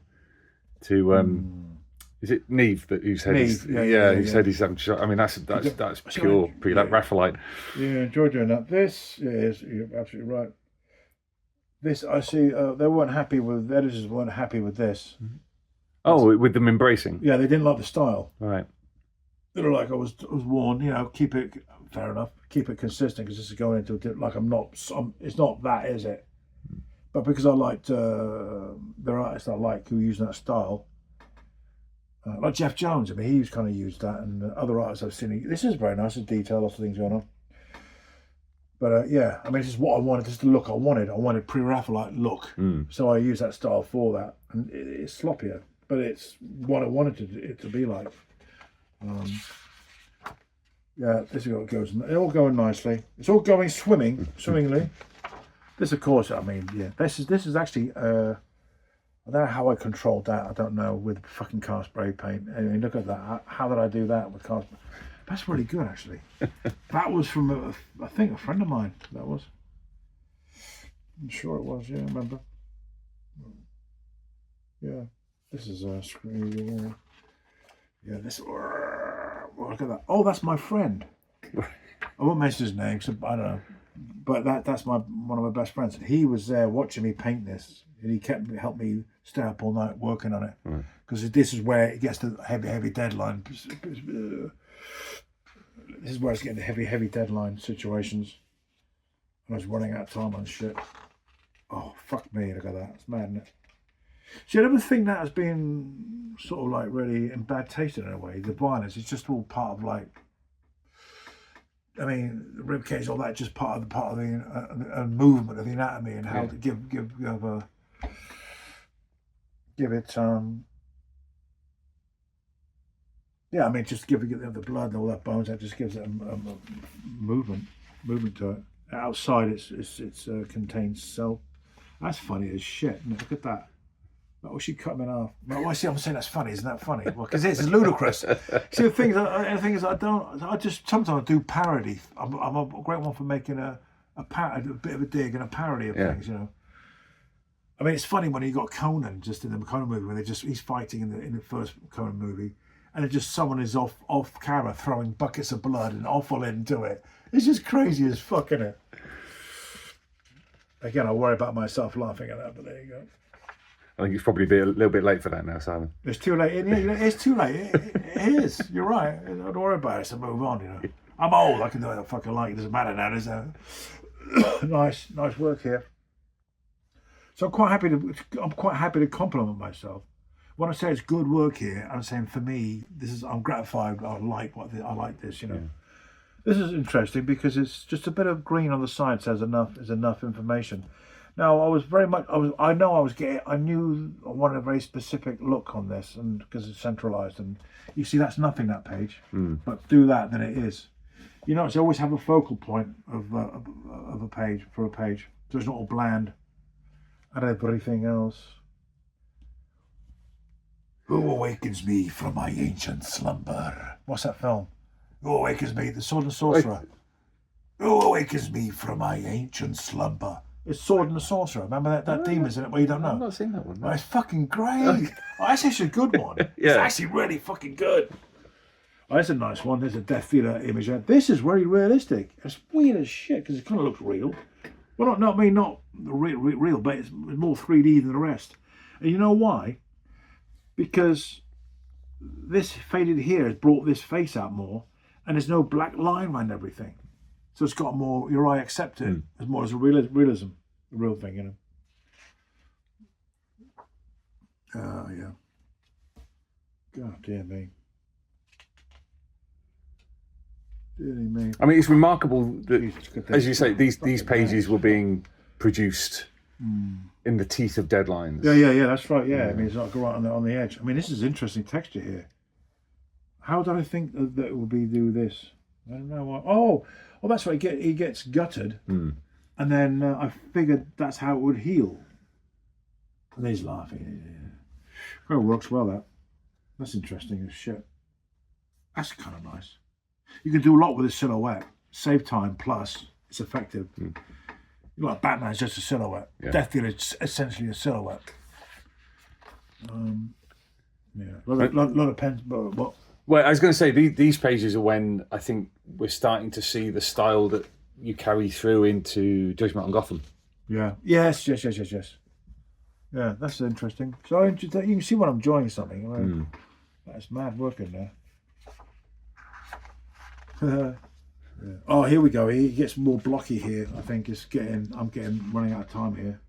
is it Neve who said Neve, he said he's having. I mean, that's pure Raphaelite. Yeah, enjoy doing that. This is, you're absolutely right. This I see. They weren't happy with. The editors weren't happy with this. Oh, with them embracing. Yeah, they didn't like the style. Right. They were like, I was warned. Keep it fair enough. Keep it consistent because this is going into like it's not that, is it? But because I liked their artists I like who use that style, like Jeff Jones. I mean, he's kind of used that, and other artists I've seen. This is very nice. It's detailed. Lots of things going on. But yeah, I mean, this is what I wanted. This is the look I wanted. I wanted pre-Raphaelite look. So I use that style for that, and it's sloppier, but it's what I wanted it to be like. Yeah, this is what goes. It's all going nicely. It's all going swimmingly. This, of course, I mean, yeah. This is actually. I don't know how I controlled that. I don't know with fucking car spray paint. I mean, look at that. How did I do that with car spray? That's really good, actually. That was from I think a friend of mine. That was. I'm sure it was. Yeah, I remember. Yeah, this is a screen. Yeah, this. Look at that. Oh, that's my friend. I won't mention his name, so I don't know. But that's one of my best friends. He was there watching me paint this, and he helped me stay up all night working on it. Because this is where it gets to heavy deadline. This is where it's getting to heavy deadline situations. And I was running out of time on shit. Oh, fuck me, look at that. It's mad, isn't it? See, I never think that as being sort of like really in bad taste in a way. The violence is just all part of like, I mean, the rib cage, all that, just part of the movement of the anatomy and how to give it. Yeah, I mean, just give it the blood and all that bones. That just gives it a movement to it. Outside, it's contains cell. That's funny as shit. Look at that. Oh, she cut him in half. Well, I see. I'm saying that's funny. Isn't that funny? Well, because it's ludicrous. See, the thing is, I just sometimes do parody. I'm a great one for making a bit of a dig and a parody of things. I mean, it's funny when you got Conan just in the Conan movie when he's fighting in the first Conan movie, and it just someone is off camera throwing buckets of blood and offal into it. It's just crazy as fuck, isn't it? Again, I worry about myself laughing at that, but there you go. I think it's probably a little bit late for that now, Simon. It's too late. It's too late. It is. You're right. Don't worry about it. So move on. I'm old. I can do what I fucking like. It doesn't matter now. There's nice work here. So I'm quite happy to compliment myself. When I say it's good work here, I'm saying for me, I'm gratified. I like this. Yeah. This is interesting because it's just a bit of green on the side says enough information. Now I knew I wanted a very specific look on this, and because it's centralized, and you see that's nothing that page, but do that, then it is. It's always have a focal point of a page for a page, so it's not all bland and everything else. Who awakens me from my ancient slumber? What's that film? Who awakens me? The Sword and the Sorcerer. Who awakens me from my ancient slumber? It's Sword and the Sorcerer. Remember that demon's in it where you don't know? I've not seen that one. No. Oh, it's fucking great. That's actually a good one. Yeah. It's actually really fucking good. Oh, that's a nice one. There's a Death Theatre image. This is very realistic. It's weird as shit because it kind of looks real. Well, not real, but it's more 3D than the rest. And you know why? Because this faded here has brought this face out more, and there's no black line around everything. So it's got more, your eye accept it as more as a realism, a real thing, yeah. God dear me. Dear me. I mean, it's remarkable that, as you say, these pages were being produced in the teeth of deadlines. Yeah. That's right. Yeah, I mean, it's like right on the edge. I mean, this is interesting texture here. How did I think that it would be do this? I don't know why. Oh, that's right. He gets gutted, and then I figured that's how it would heal. And he's laughing. Yeah. Oh, works well. That's interesting as shit. That's kind of nice. You can do a lot with a silhouette. Save time, plus it's effective. Like Batman's just a silhouette. Yeah. Death Dealer is essentially a silhouette. Yeah, a lot of pens. But what? Well, I was going to say these pages are when I think we're starting to see the style that you carry through into Judgement on Gotham. Yeah. Yes. Yeah, that's interesting. So you can see when I'm enjoying something. Right? That's mad working there. Yeah. Oh, here we go. He gets more blocky here. I think I'm running out of time here.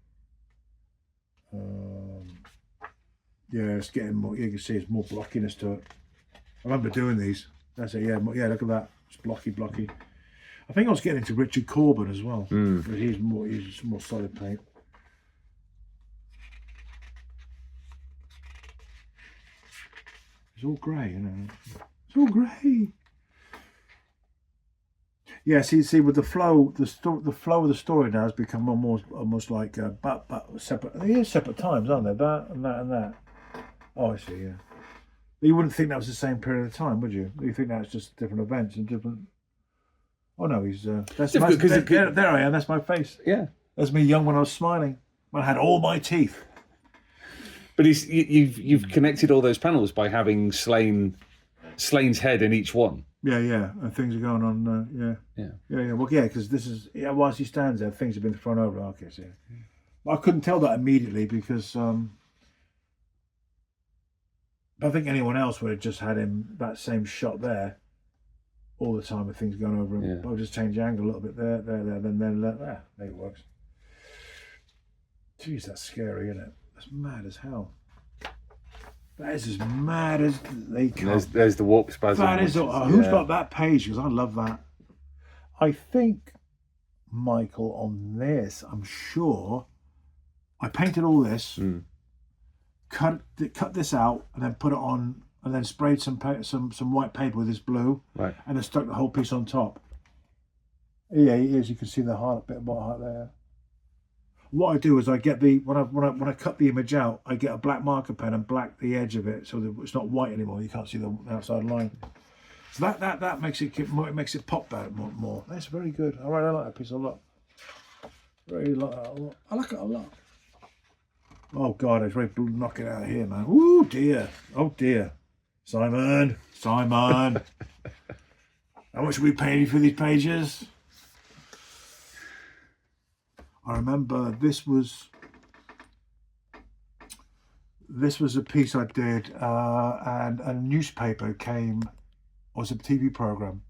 Yeah, it's getting more. You can see it's more blockiness to it. I remember doing these. That's it. Yeah. Look at that. It's blocky. I think I was getting into Richard Corbin as well. But he's more solid paint. It's all grey, you know. It's all grey. Yeah, see, with the flow, the flow of the story now has become almost like but separate. They are separate times, aren't they? That and that and that. Oh, I see. Yeah, but you wouldn't think that was the same period of time, would you? You think that's just different events and different. Oh no, he's that's there I am. That's my face. Yeah, that's me young when I was smiling. When I had all my teeth. But you've connected all those panels by having Slaine's head in each one. Yeah, and things are going on. Yeah. Well, yeah, because this is whilst he stands there, things have been thrown over. Okay, so I couldn't tell that immediately because I think anyone else would have just had him that same shot there all the time with things going over him. Yeah. I'll just change the angle a little bit there, then there. Maybe it works. Jeez, that's scary, isn't it? That's mad as hell. That is as mad as they come. There's the warp spasm. That is. Who's got that page? Because I love that. I think, Michael, on this, I'm sure, I painted all this, cut this out, and then put it on, and then sprayed some white paper with this blue, right, and then stuck the whole piece on top. Yeah, as you can see the heart, bit of heart there. What I do is I get when I cut the image out, I get a black marker pen and black the edge of it so that it's not white anymore. You can't see the outside line. So that makes it pop out more. That's very good. All right, I like that piece a lot. Really like that a lot. I like it a lot. Oh God, it's really knocking it out of here, man. Ooh dear. Oh dear. Simon. How much are we paying you for these pages? I remember this was a piece I did, and a newspaper came, or was a TV program,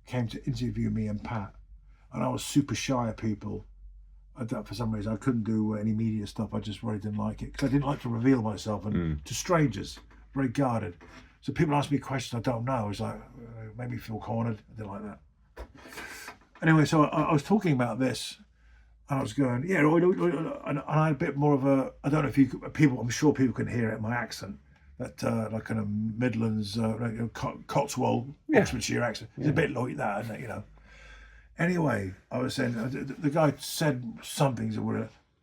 came to interview me and Pat, and I was super shy of people. For some reason, I couldn't do any media stuff. I just really didn't like it because I didn't like to reveal myself and to strangers, very guarded. So people ask me questions I don't know. It's like made me feel cornered. I didn't like that. Anyway, so I was talking about this. And I was going, yeah, and I had a bit more of a, I don't know if people, I'm sure people can hear it in my accent, that like kind of Midlands, Cotswold, Oxfordshire accent. It's a bit like that, isn't it, you know? Anyway, I was saying, the guy said something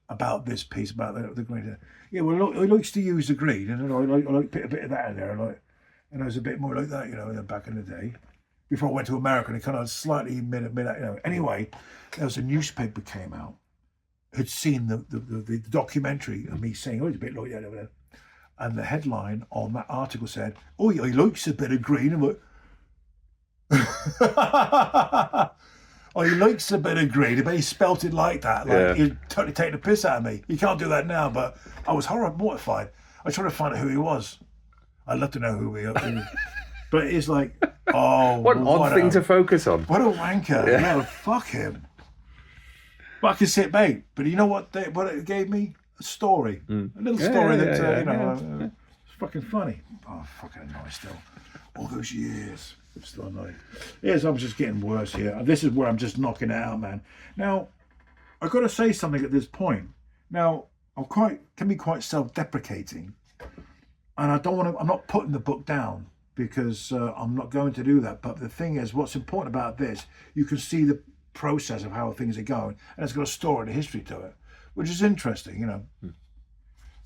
about this piece, about the green. Yeah, well, he likes to use the green, and I like put a bit of that in there, and I was a bit more like that, you know, back in the day. Before I went to America, and it kind of slightly mid, you know. Anyway, there was a newspaper came out, had seen the documentary of me saying, oh, it's a bit like that over there. And the headline on that article said, oh, he likes a bit of green. I'm like, oh, he likes a bit of green, but he spelt it like that. Like he'd totally take the piss out of me. You can't do that now, but I was mortified. I was trying to find out who he was. I'd love to know who he was. But it's like, oh, what an odd thing to focus on. What a wanker! Yeah, fuck him. But I can sit back. But you know what? What it gave me? A story, a little story that it's fucking funny. Oh, fucking annoying still. All those years, still annoying. Yes, I'm just getting worse here. This is where I'm just knocking it out, man. Now, I've got to say something at this point. Now, can be quite self-deprecating, and I'm not putting the book down because I'm not going to do that. But the thing is, what's important about this, you can see the process of how things are going, and it's got a story and a history to it, which is interesting, you know.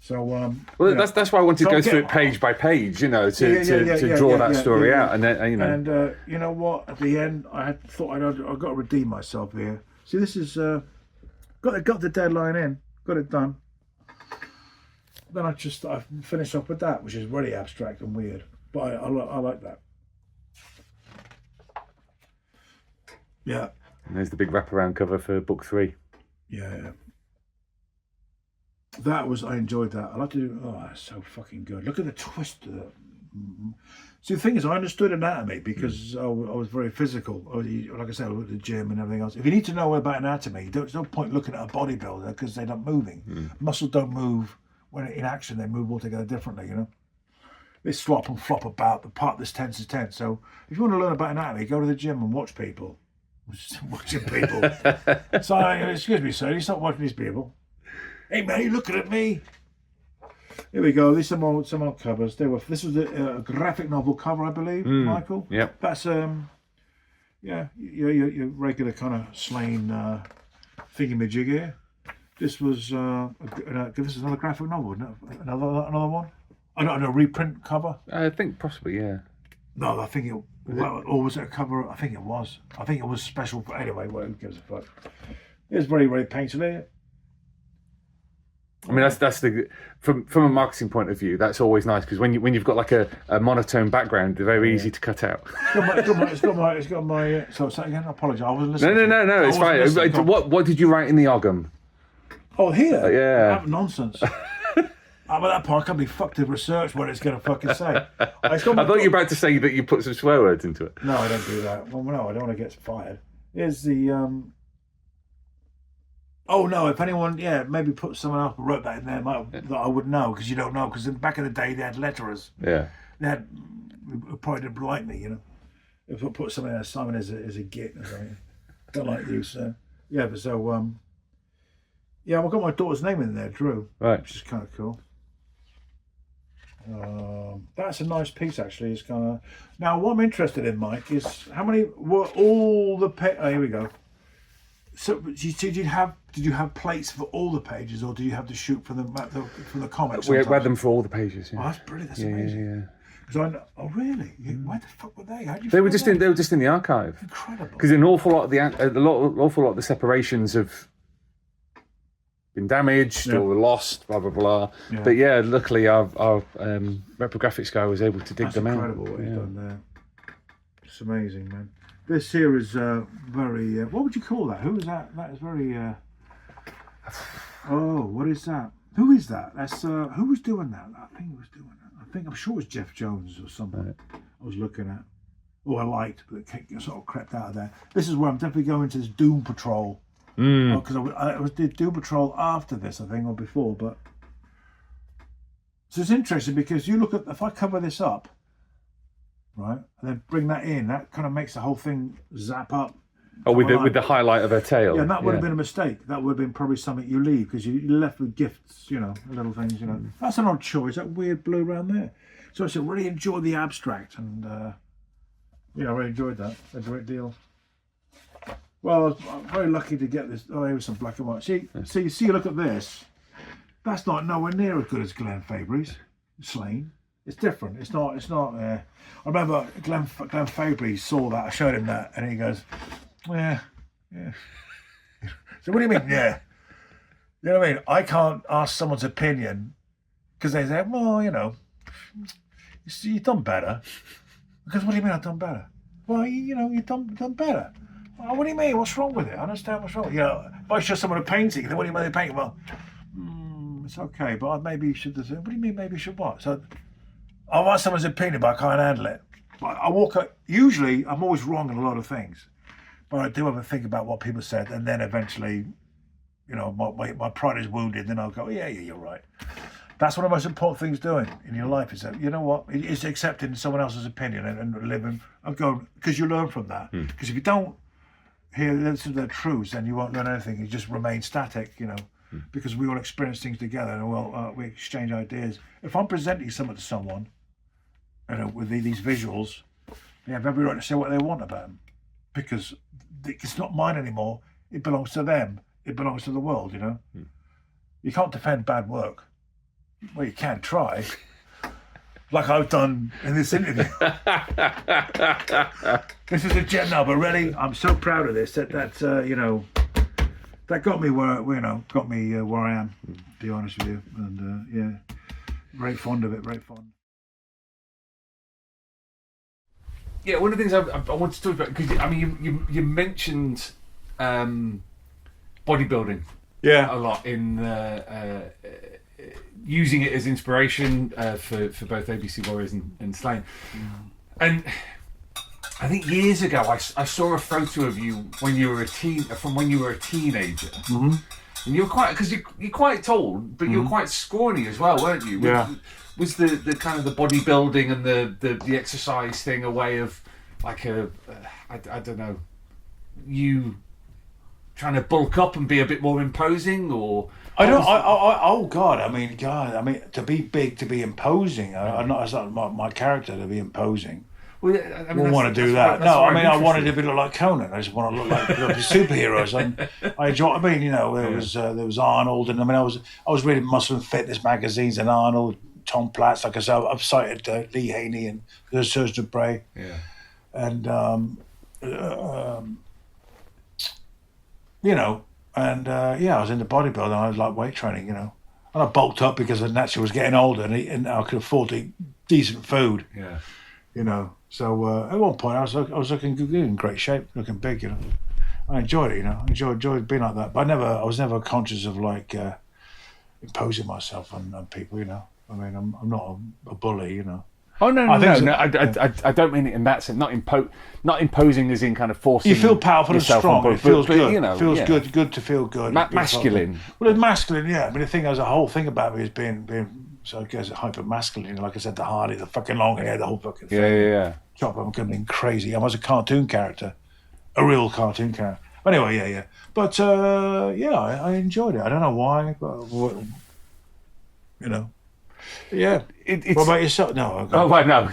So, well, that's why I wanted to go through it page by page, you know, to draw that story out, and then you know. And you know what? At the end, I thought I've got to redeem myself here. See, this is got the deadline in, got it done. Then I finished off with that, which is really abstract and weird, but I like that. Yeah. And there's the big wraparound cover for book 3. Yeah. I enjoyed that. I like to do. Oh, that's so fucking good. Look at the twist. See, the thing is, I understood anatomy because I was very physical. Like I said, I went to the gym and everything else. If you need to know about anatomy, there's no point looking at a bodybuilder because they're not moving. Muscles don't move when in action; they move altogether differently. You know, they slop and flop about. The part that's tense is tense. So, if you want to learn about anatomy, go to the gym and watch people. Watching people. So, excuse me, sir, you stop watching these people. Hey man, you looking at me? Here we go. These are some more covers. This was a graphic novel cover, I believe, Michael. Yep. That's your regular kind of Sláine thingamajig here. This was this is another graphic novel, isn't it? Another one. I don't know, reprint cover. I think possibly, yeah. No, I think or was it a cover? I think it was. I think it was special. Anyway, who gives a fuck? It's very, very painful here. I mean, that's the from a marketing point of view. That's always nice because when you've got like a monotone background, they're very easy to cut out. It's got my. So say again. I apologise. I wasn't listening. No. It's fine. What did you write in the Ogham? Oh, here. Yeah. Nonsense. At that point, I can't be fucked to research what it's going to fucking say. I thought you were about to say that you put some swear words into it. No, I don't do that. Well, no, I don't want to get fired. Here's the. Oh no! If anyone, maybe put someone else wrote that in there, that I would know because you don't know. Because back in the day, they had letterers. Yeah. They had probably didn't like me, you know. If I put something as Simon as a git or something, don't like you, so yeah. But so I've got my daughter's name in there, Drew. Right. Which is kind of cool. That's a nice piece, actually. It's kind of now. What I'm interested in, Mike, is how many were all the. Here we go. So, did you have plates for all the pages, or do you have to shoot from the comics? We had them for all the pages. Yeah. Oh, that's brilliant. That's amazing. Yeah. Oh, really? Where the fuck were they? How did you? They were just in the archive. Incredible. Because an awful lot of the separations have been damaged or lost, blah blah blah. Yeah. But yeah, luckily our reprographics guy was able to dig them out. Incredible what he's done there. It's amazing, man. This here is very. What would you call that? Who is that? That is very. Oh, what is that? Who is that? That's who was doing that? I think he was doing that. I'm sure it was Jeff Jones or something. Right. I was looking at. Oh, I liked, but it sort of crept out of there. This is where I'm definitely going to this Doom Patrol. Because I did Doom Patrol after this, I think, or before. But so it's interesting because you look at if I cover this up. Right, and then bring that in. That kind of makes the whole thing zap up. Oh, with the highlight of her tail. Yeah, and that would have been a mistake. That would have been probably something you leave because you're left with gifts, you know, little things, you know. That's an odd choice. That weird blue around there. So I said, really enjoy the abstract, and I really enjoyed that a great deal. Well, I'm very lucky to get this. Oh, here was some black and white. See, look at this. That's not nowhere near as good as Glenn Fabry's Sláine. It's different. It's not. I remember Glenn Fabry saw that. I showed him that, and he goes, "Yeah." So what do you mean, yeah? You know what I mean? I can't ask someone's opinion because they say, "Well, you know, you've done better." Because what do you mean I've done better? Well, you've done better. Well, what do you mean? What's wrong with it? I understand what's wrong. You know, if I show someone a painting, then what do you mean they paint? Well, it's okay, but maybe you should. What do you mean? Maybe you should what? So. I want someone's opinion, but I can't handle it. I walk out. Usually, I'm always wrong in a lot of things, but I do have a think about what people said, and then eventually, my pride is wounded. Then I'll go, yeah, you're right. That's one of the most important things doing in your life is that, you know what, it's accepting someone else's opinion and living and going, because you learn from that. Because if you don't hear the truths, then you won't learn anything. You just remain static, you know. because we all experience things together and we exchange ideas. If I'm presenting something to someone, with these visuals, they have every right to say what they want about them, because it's not mine anymore. It belongs to them. It belongs to the world. You can't defend bad work. Well, you can try, like I've done in this interview. This is a jet now, but really, I'm so proud of this. That got me where where I am. To be honest with you, and very fond of it. Very fond. Yeah, one of the things I want to talk about, because I mean, you mentioned bodybuilding, a lot in using it as inspiration for both ABC Warriors and Sláine. And I think years ago I saw a photo of you when you were a teenager. And you were you're quite tall, but you were quite scrawny as well, weren't you? Yeah. Was the kind of the bodybuilding and the exercise thing a way of like I don't know, you trying to bulk up and be a bit more imposing, or oh God, I mean to be big, to be imposing. It's not my character to be imposing. Well, I mean, want to do that. No, I mean I wanted to be like Conan. I just want to look like the superheroes. I enjoy. I mean, there was Arnold, and I mean I was reading Muscle and Fitness magazines, and Arnold, Tom Platz. Like I said, I've cited Lee Haney and Serge Dubray. Yeah. And I was into bodybuilding. I was like weight training, and I bulked up because I naturally was getting older, and I could afford to eat decent food. Yeah. So at one point I was looking good, in great shape, looking big. I enjoyed it. I enjoyed being like that. But I was never conscious of like imposing myself on people. I mean, I'm not a bully. Oh no! I don't mean it in that sense. Not imposing as in kind of forcing. You feel powerful and strong. It feels good. It feels good. Good to feel good. Masculine. Well, it's masculine. Yeah. I mean, the whole thing about me is being. So I guess hyper masculine. Like I said, the Hardy, the fucking long hair, the whole fucking thing. Yeah. Chop, I'm becoming crazy. I was a cartoon character, a real cartoon character. But anyway, yeah. But I enjoyed it. I don't know why, but Yeah. What about yourself? No. Oh, right, no.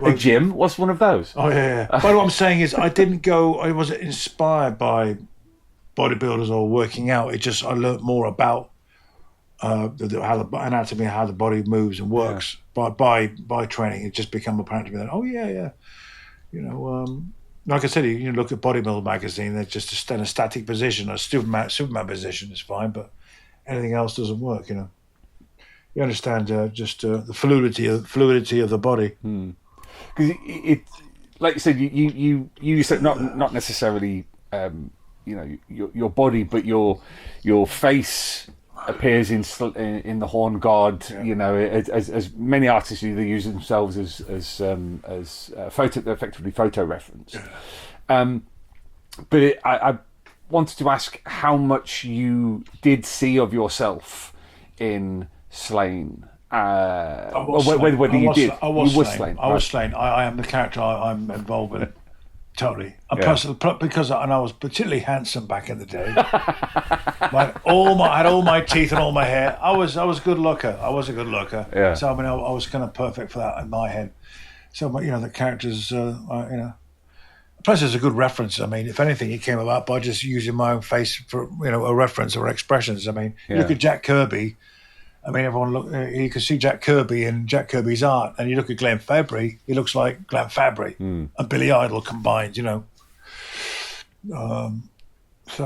The gym? What's one of those? Oh, yeah. But what I'm saying is I wasn't inspired by bodybuilders or working out. I learned more about how the anatomy, how the body moves and works by training. It just become apparent to me that, like I said, you look at Bodybuilder magazine, they're just in a static position. A Superman position is fine, but anything else doesn't work, You understand the fluidity of the body. Because it, like you said, you said not necessarily your body, but your face appears in the Horn God. As many artists either use themselves as effectively photo reference. But I wanted to ask how much you did see of yourself in Sláine. Whether you did. I was Sláine. I am the character. I'm involved with it. Totally. Because I was particularly handsome back in the day. I had all my teeth and all my hair. I was a good looker. I was a good looker. Yeah. So I mean, I was kind of perfect for that in my head. So the characters, Plus, it's a good reference. I mean, if anything, it came about by just using my own face for a reference or expressions. I mean, you look at Jack Kirby. I mean, you can see Jack Kirby in Jack Kirby's art, and you look at Glenn Fabry, he looks like Glenn Fabry and Billy Idol combined, So, I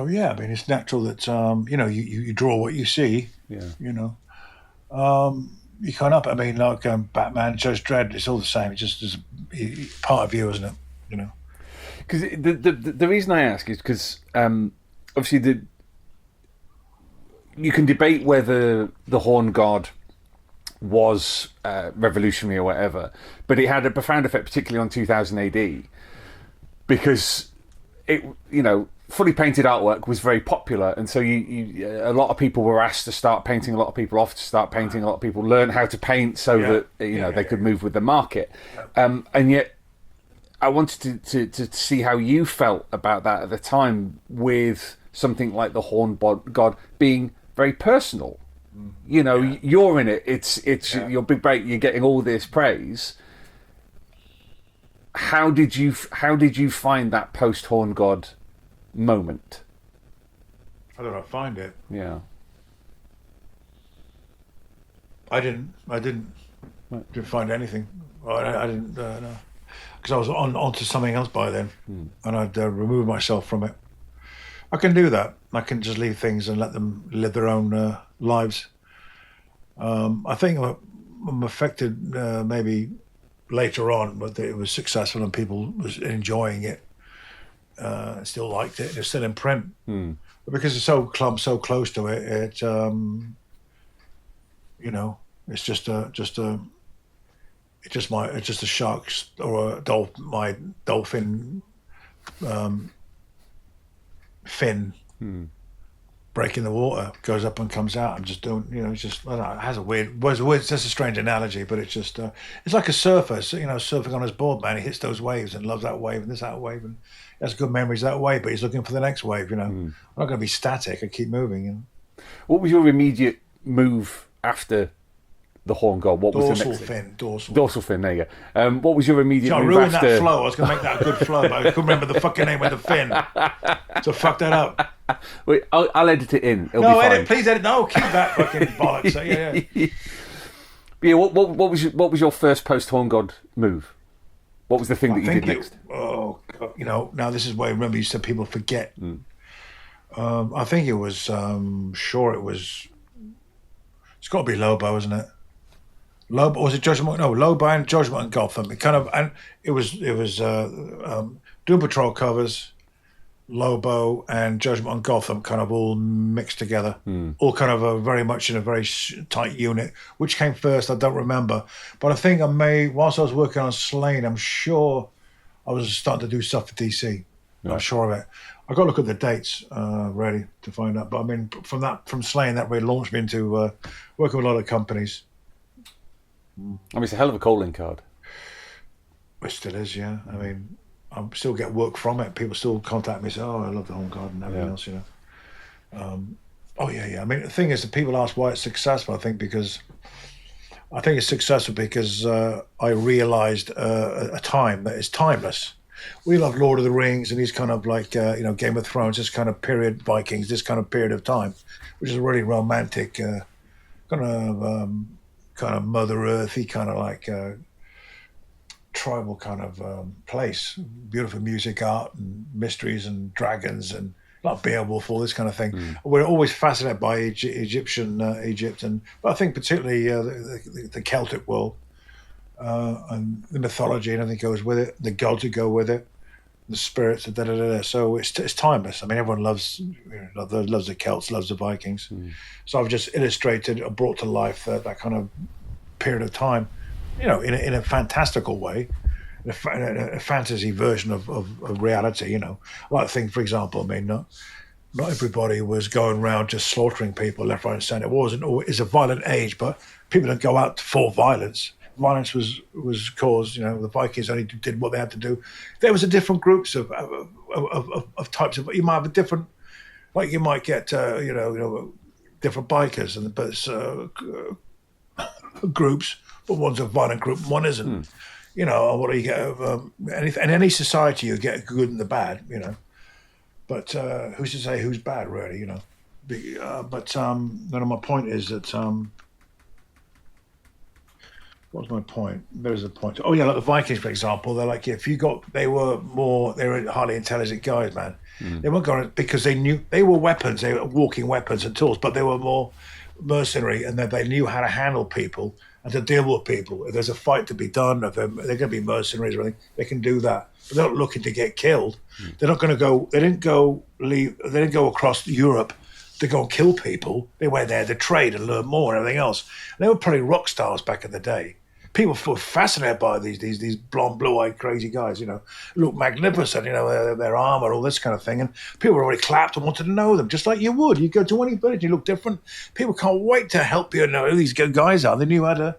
mean, it's natural that, you draw what you see, You can't help it. I mean, like Batman, Judge Dredd, it's all the same. It's just part of you, isn't it? Because the reason I ask is because, obviously, you can debate whether the Horn God was revolutionary or whatever, but it had a profound effect, particularly on 2000 AD, because it, fully painted artwork was very popular, and so a lot of people were asked to start painting, a lot of people off to start painting, a lot of people learned how to paint so that they could move with the market, and yet I wanted to see how you felt about that at the time with something like the Horn God being very personal. You know, you're in it. It's your big break. You're getting all this praise. How did you find that post Horn God moment? How did I find it? Yeah, I didn't find anything. I didn't no, because I was on to something else by then, and I'd removed myself from it. I can do that. I can just leave things and let them live their own lives. I think I'm affected maybe later on, but it was successful and people was enjoying it, still liked it. It's still in print, but because it's so close to it, it's just a shark or a my dolphin fin breaking the water, goes up and comes out. I'm just doing, it's just, I don't know, it has a weird, it's just a strange analogy, but it's just, it's like a surfer, surfing on his board, man. He hits those waves and loves that wave and that wave, and he has good memories that way, but he's looking for the next wave, I'm not going to be static. I keep moving. What was your immediate move after the Horn God? What was the next thing? Dorsal fin, there you go. What was your immediate move ruined after? That flow. I was going to make that a good flow, but I couldn't remember the fucking name of the fin. So fuck that up. Wait, I'll edit it in. It'll be fine. Please edit. No, keep that fucking bollocks. Yeah. What was your first post Horn God move? What was the thing that you did next? Now this is why I remember you said people forget. I think it was. It's got to be Lobo, isn't it? Lobo, was it Judgement? No, Lobo and Judgement and Gotham. It was Doom Patrol covers, Lobo and Judgement and Gotham kind of all mixed together, all kind of very much in a very tight unit. Which came first, I don't remember. But I think whilst I was working on Sláine, I'm sure I was starting to do stuff for DC. Yeah. I'm sure of it. I've got to look at the dates ready to find out. But I mean, from Sláine, that really launched me into working with a lot of companies. I mean, it's a hell of a calling card. It still is, yeah. I mean, I still get work from it. People still contact me and say, I love the Horn God and everything else, I mean, the thing is that people ask why it's successful. I think it's successful because I realised a time that is timeless. We love Lord of the Rings and these kind of like, Game of Thrones, this kind of period, Vikings, this kind of period of time, which is a really romantic, kind of Mother Earthy, kind of like tribal kind of place. Beautiful music, art, and mysteries, and dragons, and like Beowulf, all this kind of thing. We're always fascinated by Egypt, and but I think particularly the Celtic world and the mythology and everything goes with it. The gods that go with it, the spirits, So it's timeless. I mean, everyone loves the Celts, loves the Vikings. So I've just illustrated or brought to life that kind of period of time, in a fantastical way, in a fantasy version of reality. I like to think, for example, I mean, not everybody was going around just slaughtering people left, right, and centre. It wasn't. It's a violent age, but people didn't go out for violence. Violence was caused. The Vikings only did what they had to do. There was a different groups of types of. You might have a different, like you might get different bikers but groups, but one's a violent group and one isn't. What do you get of in any society? You get good and the bad. But who's to say who's bad, really? My point is that. What was my point? There's a point. Oh yeah, like the Vikings, for example. They're like, they were highly intelligent guys, man. They weren't going because they knew they were weapons. They were walking weapons and tools, but they were more mercenary, and that they knew how to handle people and to deal with people. If there's a fight to be done, if they're going to be mercenaries or anything, they can do that. But they're not looking to get killed. They're not going to go. They didn't go across Europe to go and kill people. They went there to trade and learn more and everything else. And they were probably rock stars back in the day. People were fascinated by these blonde, blue-eyed, crazy guys. Look magnificent. Their armor, all this kind of thing, and people already clapped and wanted to know them, just like you would. You go to any village, you look different. People can't wait to help you know who these good guys are. They knew how to,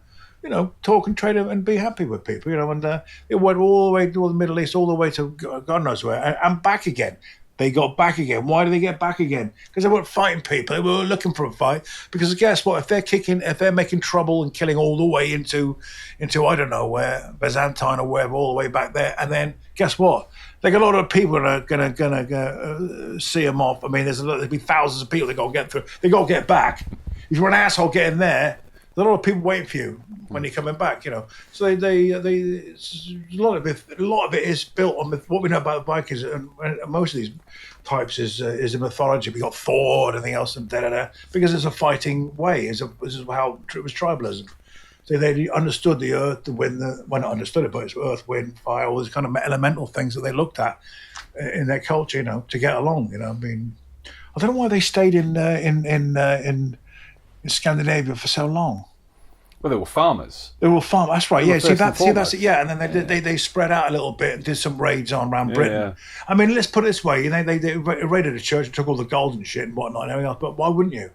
talk and trade and be happy with people. And it went all the way to the Middle East, all the way to God knows where, and back again. They got back again. Why did they get back again? Because they weren't fighting people. They were looking for a fight. Because guess what? If they're making trouble and killing all the way into I don't know where, Byzantine or wherever, all the way back there, and then guess what? They got a lot of people that are gonna see them off. I mean, there'll be thousands of people they got to get through. They got to get back. If you're an asshole getting there, there's a lot of people waiting for you when you're coming back. So a lot of it is built on what we know about the Vikings, and most of these types is a mythology. We got Thor and everything else, and because it's a fighting way. This is how it was tribalism. So they understood the earth, the wind, not understood it, but it's earth, wind, fire, all these kind of elemental things that they looked at in their culture, to get along. I mean, I don't know why they stayed in Scandinavia for so long. Well, they were farmers. That's right. Yeah. That's it. Yeah. And then they spread out a little bit and did some raids around Britain. Yeah. I mean, let's put it this way: they raided the church and took all the gold and shit and whatnot and everything else. But why wouldn't you?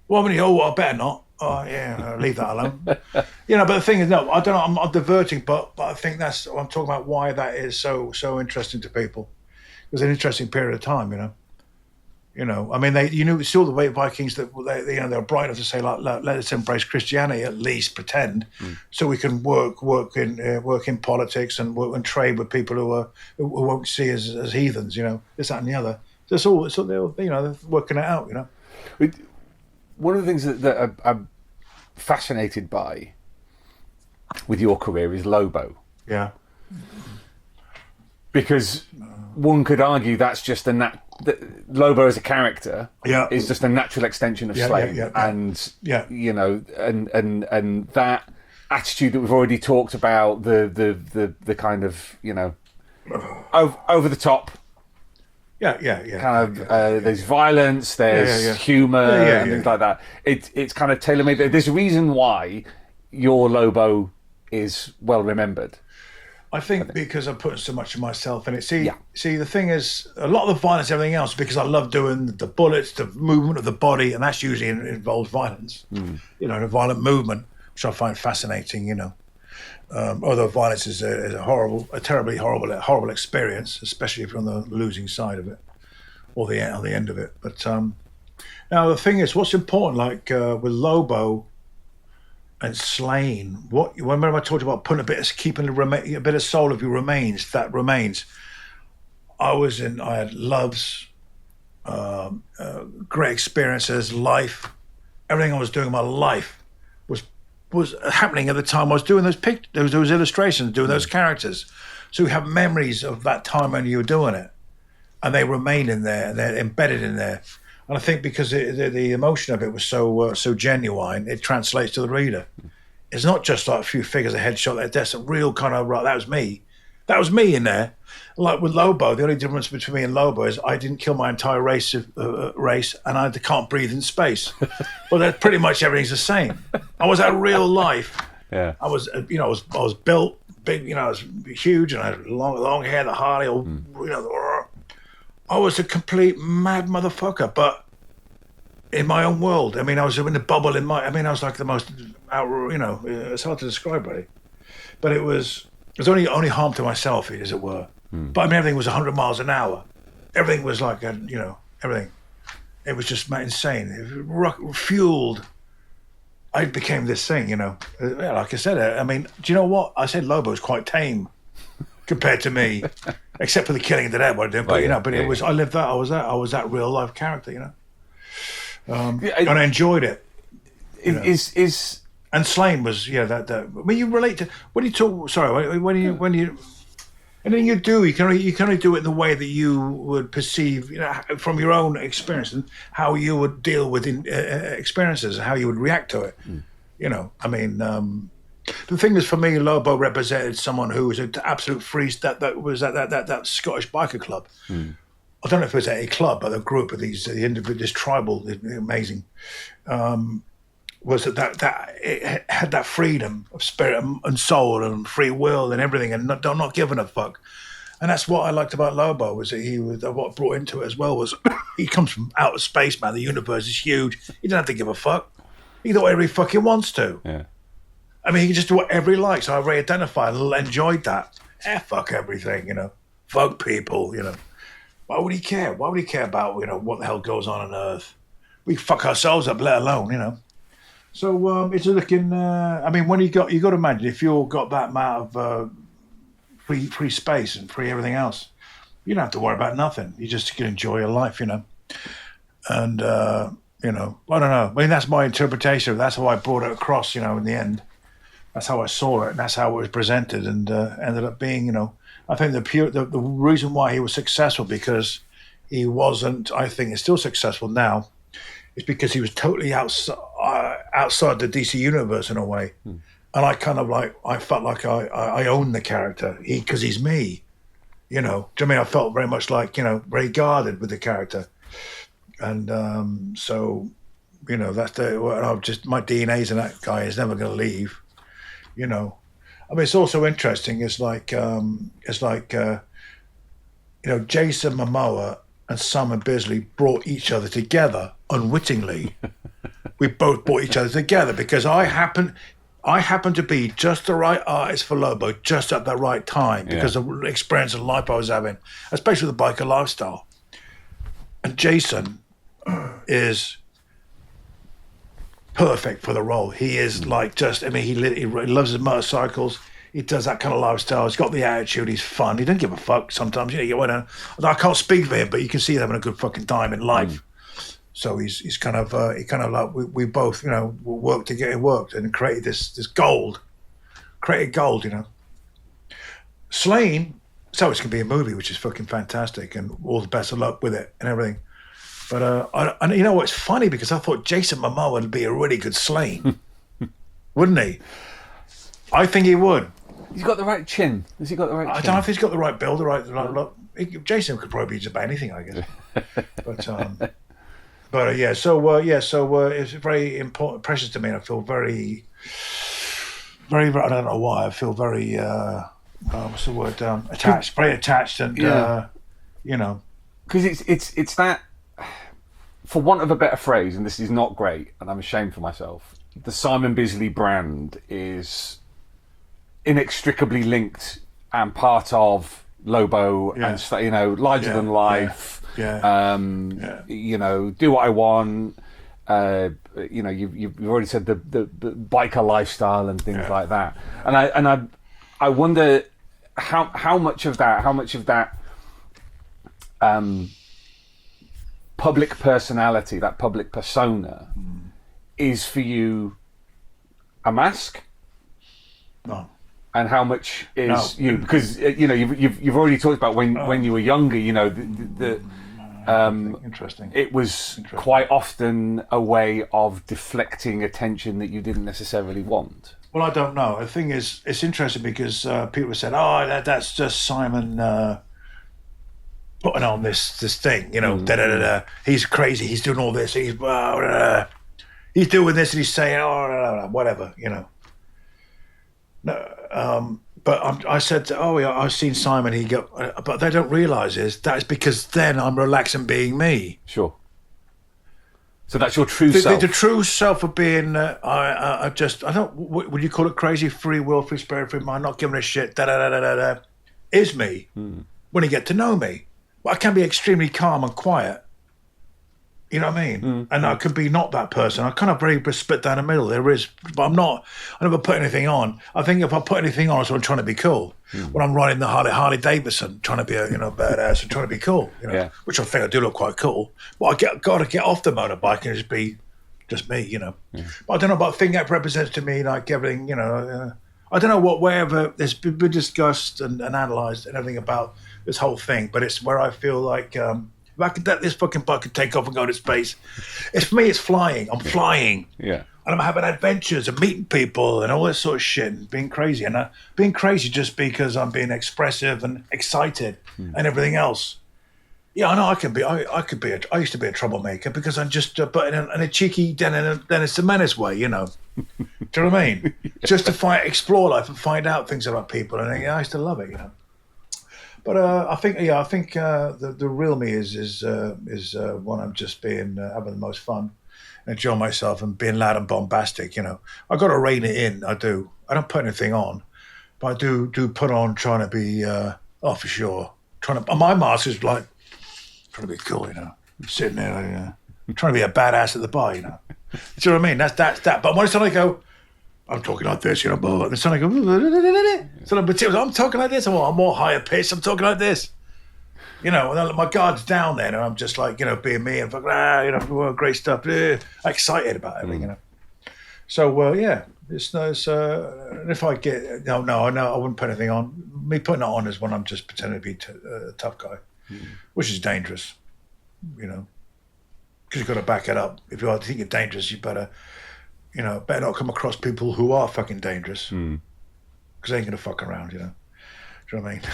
Why wouldn't you? Oh, well, I better not. Oh, yeah. Leave that alone. But the thing is, no, I don't know. I'm diverting, but I think I'm talking about why that is so interesting to people. It was an interesting period of time, I mean, still the way Vikings that they're bright enough to say, like, let's embrace Christianity, at least pretend, so we can work in politics and trade with people who won't see us as heathens, this, that, and the other. That's all. So they're working it out, One of the things that I'm fascinated by with your career is Lobo. Yeah. Because one could argue that's just Lobo as a character is just a natural extension of Sláine, and that attitude that we've already talked about, the kind of over the top. There's violence, there's humour, and things like that. It's kind of tailor-made. There's a reason why your Lobo is well remembered. I think because I put so much of myself in it. See, the thing is, a lot of the violence, everything else, because I love doing the bullets, the movement of the body, and that's usually involves violence. A violent movement, which I find fascinating. Although violence is a terribly horrible experience, especially if you're on the losing side of it, or the end of it. But now the thing is, what's important, like with Lobo and Sláine, remember I talked about keeping a bit of soul of your remains. That remains. I had loves, great experiences, life, everything I was doing in my life was happening at the time I was doing those illustrations, doing those characters. So you have memories of that time when you were doing it, and they remain in there, and they're embedded in there. And I think because the emotion of it was so genuine, it translates to the reader. It's not just like a few figures, a headshot, that's a real kind of, right, that was me. That was me in there. Like with Lobo, the only difference between me and Lobo is I didn't kill my entire race, and I can't breathe in space. Well, that pretty much everything's the same. I was at real life. Yeah. I was, I was built big. I was huge, and I had long hair, the Harley. I was a complete mad motherfucker, but in my own world. I mean, I was in the bubble I was like the most, it's hard to describe, really. But it was only harm to myself, as it were. But I mean, everything was 100 miles an hour. Everything was like, everything. It was just insane. It was fueled. I became this thing, Like I said, I mean, do you know what? I said Lobo was quite tame compared to me, except for the killing of the dead. But it was. I lived that. I was that real life character, and I enjoyed it. And Sláine was that. When you relate to when you talk, sorry, when you. Anything you do, you can only do it in the way that you would perceive, from your own experience, and how you would deal with experiences, and how you would react to it. I mean, the thing is, for me, Lobo represented someone who was an absolute freak. That was that Scottish biker club. I don't know if it was a club, but a group of these individuals, this tribal, amazing. Was that it had that freedom of spirit and soul and free will and everything, and not giving a fuck. And that's what I liked about Lobo, was that what brought into it as well was he comes from outer space, man. The universe is huge. He doesn't have to give a fuck. He can do whatever he fucking wants to. Yeah. I mean, he can just do whatever he likes. So I really identified and enjoyed that. Fuck everything, Fuck people, Why would he care? Why would he care about what the hell goes on Earth? We fuck ourselves up, let alone. So it's looking. I mean, when you got to imagine if you've got that amount of free space and free everything else, you don't have to worry about nothing. You just can enjoy your life, And I don't know. I mean, that's my interpretation. That's how I brought it across. In the end, that's how I saw it, and that's how it was presented, and ended up being. I think the reason why he was successful because he wasn't. I think he's still successful now. Is because he was totally outside the DC universe in a way, and I kind of I felt like I owned the character because he's me. Do you know what I mean? I felt very much like very guarded with the character, and so that's my DNA's in that guy is never going to leave. I mean, it's also interesting. It's like Jason Momoa and Simon Bisley brought each other together unwittingly. We both brought each other together because I happened to be just the right artist for Lobo just at the right time because of the experience of life I was having, especially with the biker lifestyle. And Jason is perfect for the role. He is he loves his motorcycles. He does that kind of lifestyle. He's got the attitude. He's fun. He doesn't give a fuck sometimes. I can't speak for him, but you can see him having a good fucking time in life. So he's kind of like we both worked to get it worked and created this gold. Sláine, so it's gonna be a movie, which is fucking fantastic, and all the best of luck with it and everything. But what's funny because I thought Jason Momoa would be a really good Sláine, wouldn't he? I think he would. He's got the right chin. Has he got the right chin? I don't know if he's got the right build, the right look. Jason could probably be just about anything, I guess. So it's very important, precious to me, and I feel very, very, I don't know why, I feel very, what's the word, attached, very attached, and, Because it's that, for want of a better phrase, and this is not great, and I'm ashamed for myself, the Simon Bisley brand is inextricably linked and part of Lobo and larger than life. Do what I want. You've already said the biker lifestyle and things like that. And I wonder how much of that public personality, that public persona, is for you a mask. No. And how much is you? Because you've already talked about when you were younger. Interesting. It was quite often a way of deflecting attention that you didn't necessarily want. Well, I don't know. The thing is, it's interesting because people said, "Oh, that's just Simon putting on this thing." He's crazy. He's doing all this. He's doing this, and he's saying, whatever." No, but I said, I've seen Simon. But they don't realise that's because then I'm relaxing being me. Sure. So that's your true self. The true self of being, would you call it crazy? Free will, free spirit, free mind, not giving a shit. Is me when you get to know me. Well, I can be extremely calm and quiet. You know what I mean? And I could be not that person. I'm kind of very split down the middle. There is, but I'm not. I never put anything on. I think if I put anything on, it's when I'm trying to be cool. When I'm riding the Harley Davidson, trying to be a badass and trying to be cool. Which I think I do look quite cool. But got to get off the motorbike and just be just me. But I don't know. But I think that represents to me like everything. I don't know wherever there's been discussed and analysed and everything about this whole thing. But it's where I feel like. If I could let this fucking bike could take off and go into space, for me, it's flying. I'm flying. Yeah. And I'm having adventures and meeting people and all this sort of shit and being crazy. And being crazy just because I'm being expressive and excited and everything else. Yeah, I know I can be. I used to be a troublemaker because I'm just, but in a cheeky, then it's the menace way, Do you know what I mean? Just to explore life and find out things about people. And I used to love it, But I think the real me is when I'm just being having the most fun, enjoying myself and being loud and bombastic. I got to rein it in. I do. I don't put anything on, but I do put on trying to be for sure. My mask is like Trying to be cool, you know. Sitting there, trying to be a badass at the bar, you know. Do you know what I mean? That's that. But when it's suddenly go, I'm talking like this, you know, blah, blah, and suddenly go, I'm talking like this. I'm more higher pitched. I'm talking like this. You know, and my guard's down there, and I'm just like, you know, being me and you know, great stuff, excited about everything, you know. So yeah, it's if I get no, I wouldn't put anything on. Me putting it on is when I'm just pretending to be a tough guy, which is dangerous, you know, because you've got to back it up. If you think you're dangerous, you better not come across people who are fucking dangerous, because they ain't gonna fuck around, you know. Do you know what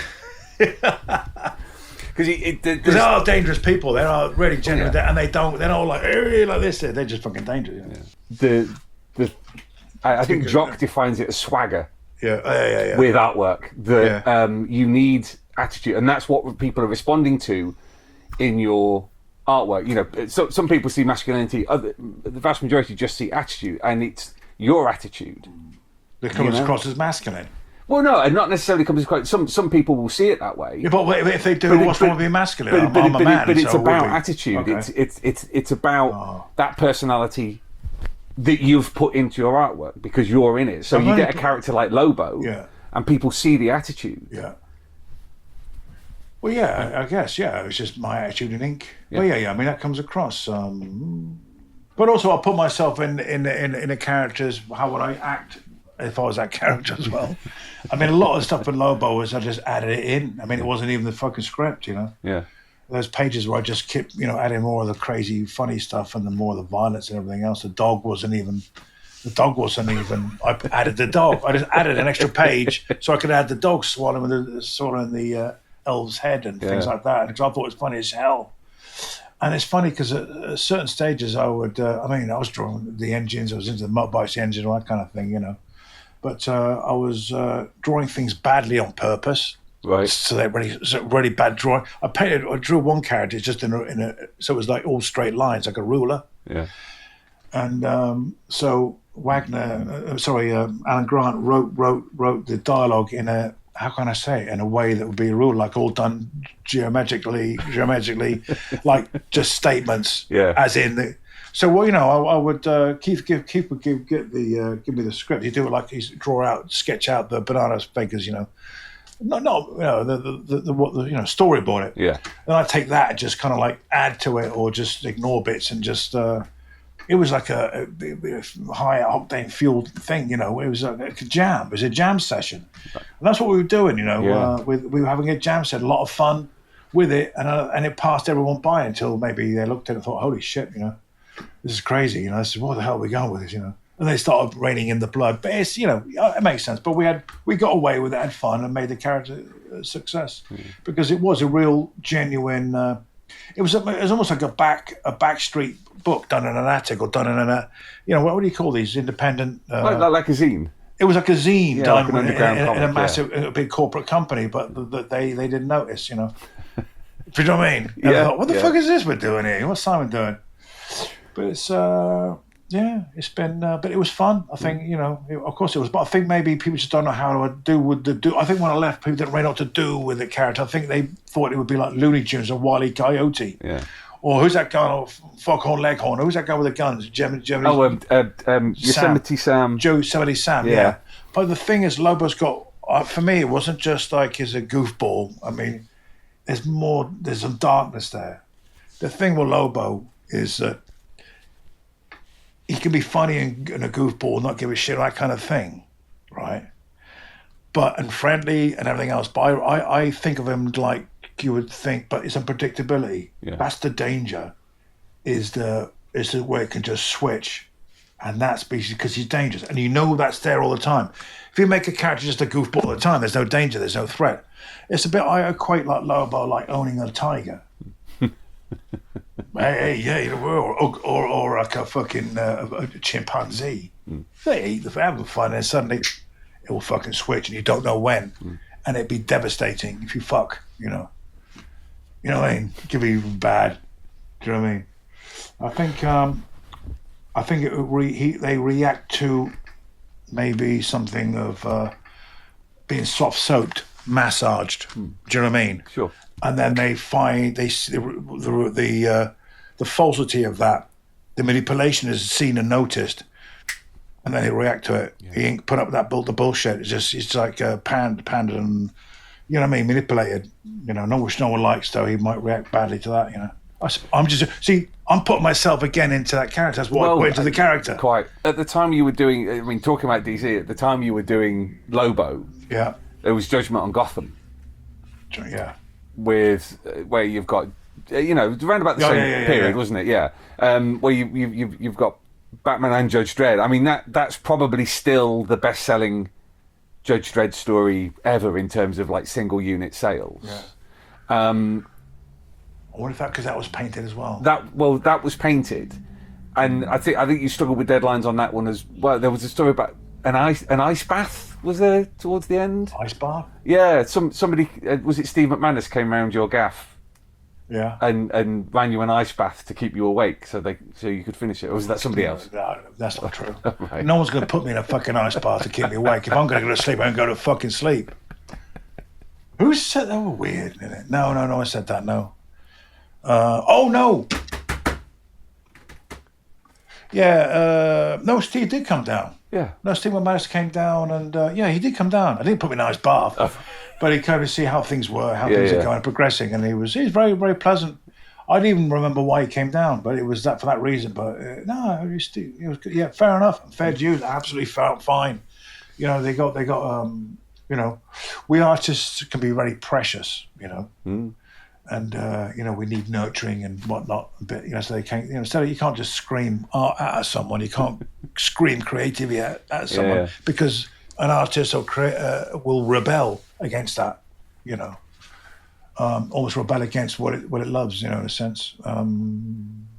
I mean? Because there are dangerous people. There are really genuine, and they're not like this. They're just fucking dangerous. You know? I think Jock defines it as swagger. Yeah. With artwork, you need attitude, and that's what people are responding to in your artwork. You know, so some people see masculinity. The vast majority just see attitude, and it's your attitude that comes across as masculine. Well, no, and not necessarily comes across. Some people will see it that way. Yeah, but if they do, what's wrong with being masculine? I'm a man, but it's so about attitude. Okay. It's about that personality that you've put into your artwork because you're in it. So you get a character like Lobo, and people see the attitude. Yeah. Well, yeah, I guess, it's just my attitude in ink. Yeah. Well, yeah, I mean, that comes across. But also, I'll put myself in the characters. How would I act if I was that character as well? I mean, a lot of stuff in Lobo was I just added it in. I mean, it wasn't even the fucking script, you know? Yeah. Those pages where I just kept, adding more of the crazy, funny stuff and then more of the violence and everything else. The dog wasn't even. I added the dog. I just added an extra page so I could add the dog swallowing the elf's head and things like that. Because I thought it was funny as hell. And it's funny because at certain stages I would. I was drawing the engines. I was into the motorbikes, the engine, all that kind of thing, you know. But I was drawing things badly on purpose. Right. So they're really bad drawing. I drew one character just in a so it was like all straight lines, like a ruler. Yeah. And so Alan Grant wrote the dialogue in a, how can I say it, in a way that would be a ruler, like all done geometrically, like just statements. Yeah. As in the. So I would Keith would give me the script. He'd do it like he's sketch out the banana figures, you know. The storyboard it. Yeah. Then I take that and just kind of like add to it or just ignore bits and just it was like a high octane fueled thing, you know. It was like a jam. It was a jam session, and that's what we were doing, you know. Yeah. We were having a jam session, a lot of fun with it, and it passed everyone by until maybe they looked at it and thought, "Holy shit, you know, this is crazy." You know, this is what the hell are we going with this, you know. And they started raining in the blood, but it's, you know, it makes sense. But we got away with it, had fun, and made the character a success because it was a real genuine. It was almost like a backstreet book done in an attic or done in a, what do you call these independent? Like a zine. It was like a zine done like in a massive, big corporate company, but they didn't notice, you know. Do you know what I mean? And I thought, what the fuck is this we're doing here? What's Simon doing? But it's. It's been, but it was fun. I think, of course it was, but I think maybe people just don't know how to do with I think when I left, people didn't really know what to do with the character. I think they thought it would be like Looney Tunes or Wile E. Coyote. Yeah. Or who's that guy, Foghorn Leghorn? Who's that guy with the guns? Yosemite Sam. Yosemite Sam, yeah. But the thing is, Lobo's got, for me, it wasn't just like he's a goofball. I mean, there's some darkness there. The thing with Lobo is that he can be funny and a goofball, not give a shit, that kind of thing, right? And friendly and everything else. But I think of him like you would think, but it's unpredictability. Yeah. That's the danger, is the way it can just switch. And that's basically because he's dangerous. And you know that's there all the time. If you make a character just a goofball all the time, there's no danger, there's no threat. It's a bit, I equate like Lobo like owning a tiger. Or like a fucking a chimpanzee. They eat the having fun, and suddenly it will fucking switch, and you don't know when, and it'd be devastating if you fuck. You know what I mean? It could be bad. Do you know what I mean? I think they react to maybe something of being soft soaped. massaged. Do you know what I mean? Sure. And then they find the falsity of that. The manipulation is seen and noticed, and then they react to it. Yeah. He ain't put up with the bullshit. It's like panned and, you know what I mean, manipulated. You know, which no one likes, though. He might react badly to that, you know. I'm putting myself again into that character. That's what I put into the character. Quite. At the time you were doing, I mean, talking about DC, at the time you were doing Lobo, there was Judgement on Gotham. Yeah. With, where you've got, around about the same period, wasn't it? Yeah. Where you've got Batman and Judge Dredd. I mean, that's probably still the best-selling Judge Dredd story ever in terms of like single unit sales. Yeah. I wonder if that because that was painted as well. That was painted, and I think you struggled with deadlines on that one as well. There was a story about an ice bath. Was there towards the end? Ice bath? Yeah. Somebody was it Steve McManus came round your gaff. Yeah. And ran you an ice bath to keep you awake so you could finish it. Or was that somebody else? No, that's not true. Right. No one's going to put me in a fucking ice bath to keep me awake. If I'm going to go to sleep, I'm going to go to fucking sleep. Who said that? Was weird, isn't it? No, I said that. No. Oh no. Yeah. No, Steve did come down. Yeah. No, Steve McManus came down, and he did come down. I didn't put me in an ice bath. But he came to see how things were, how things are going, progressing, and he's very, very pleasant. I didn't even remember why he came down, but it was for that reason. But no, it was good. Yeah, fair enough. Fair dues. Absolutely felt fine. You know, they got. We artists can be very precious. You know, and we need nurturing and whatnot. But so they can't. So you can't just scream art at someone. You can't scream creativity at someone because an artist will rebel against that, almost rebel against what it loves, in a sense,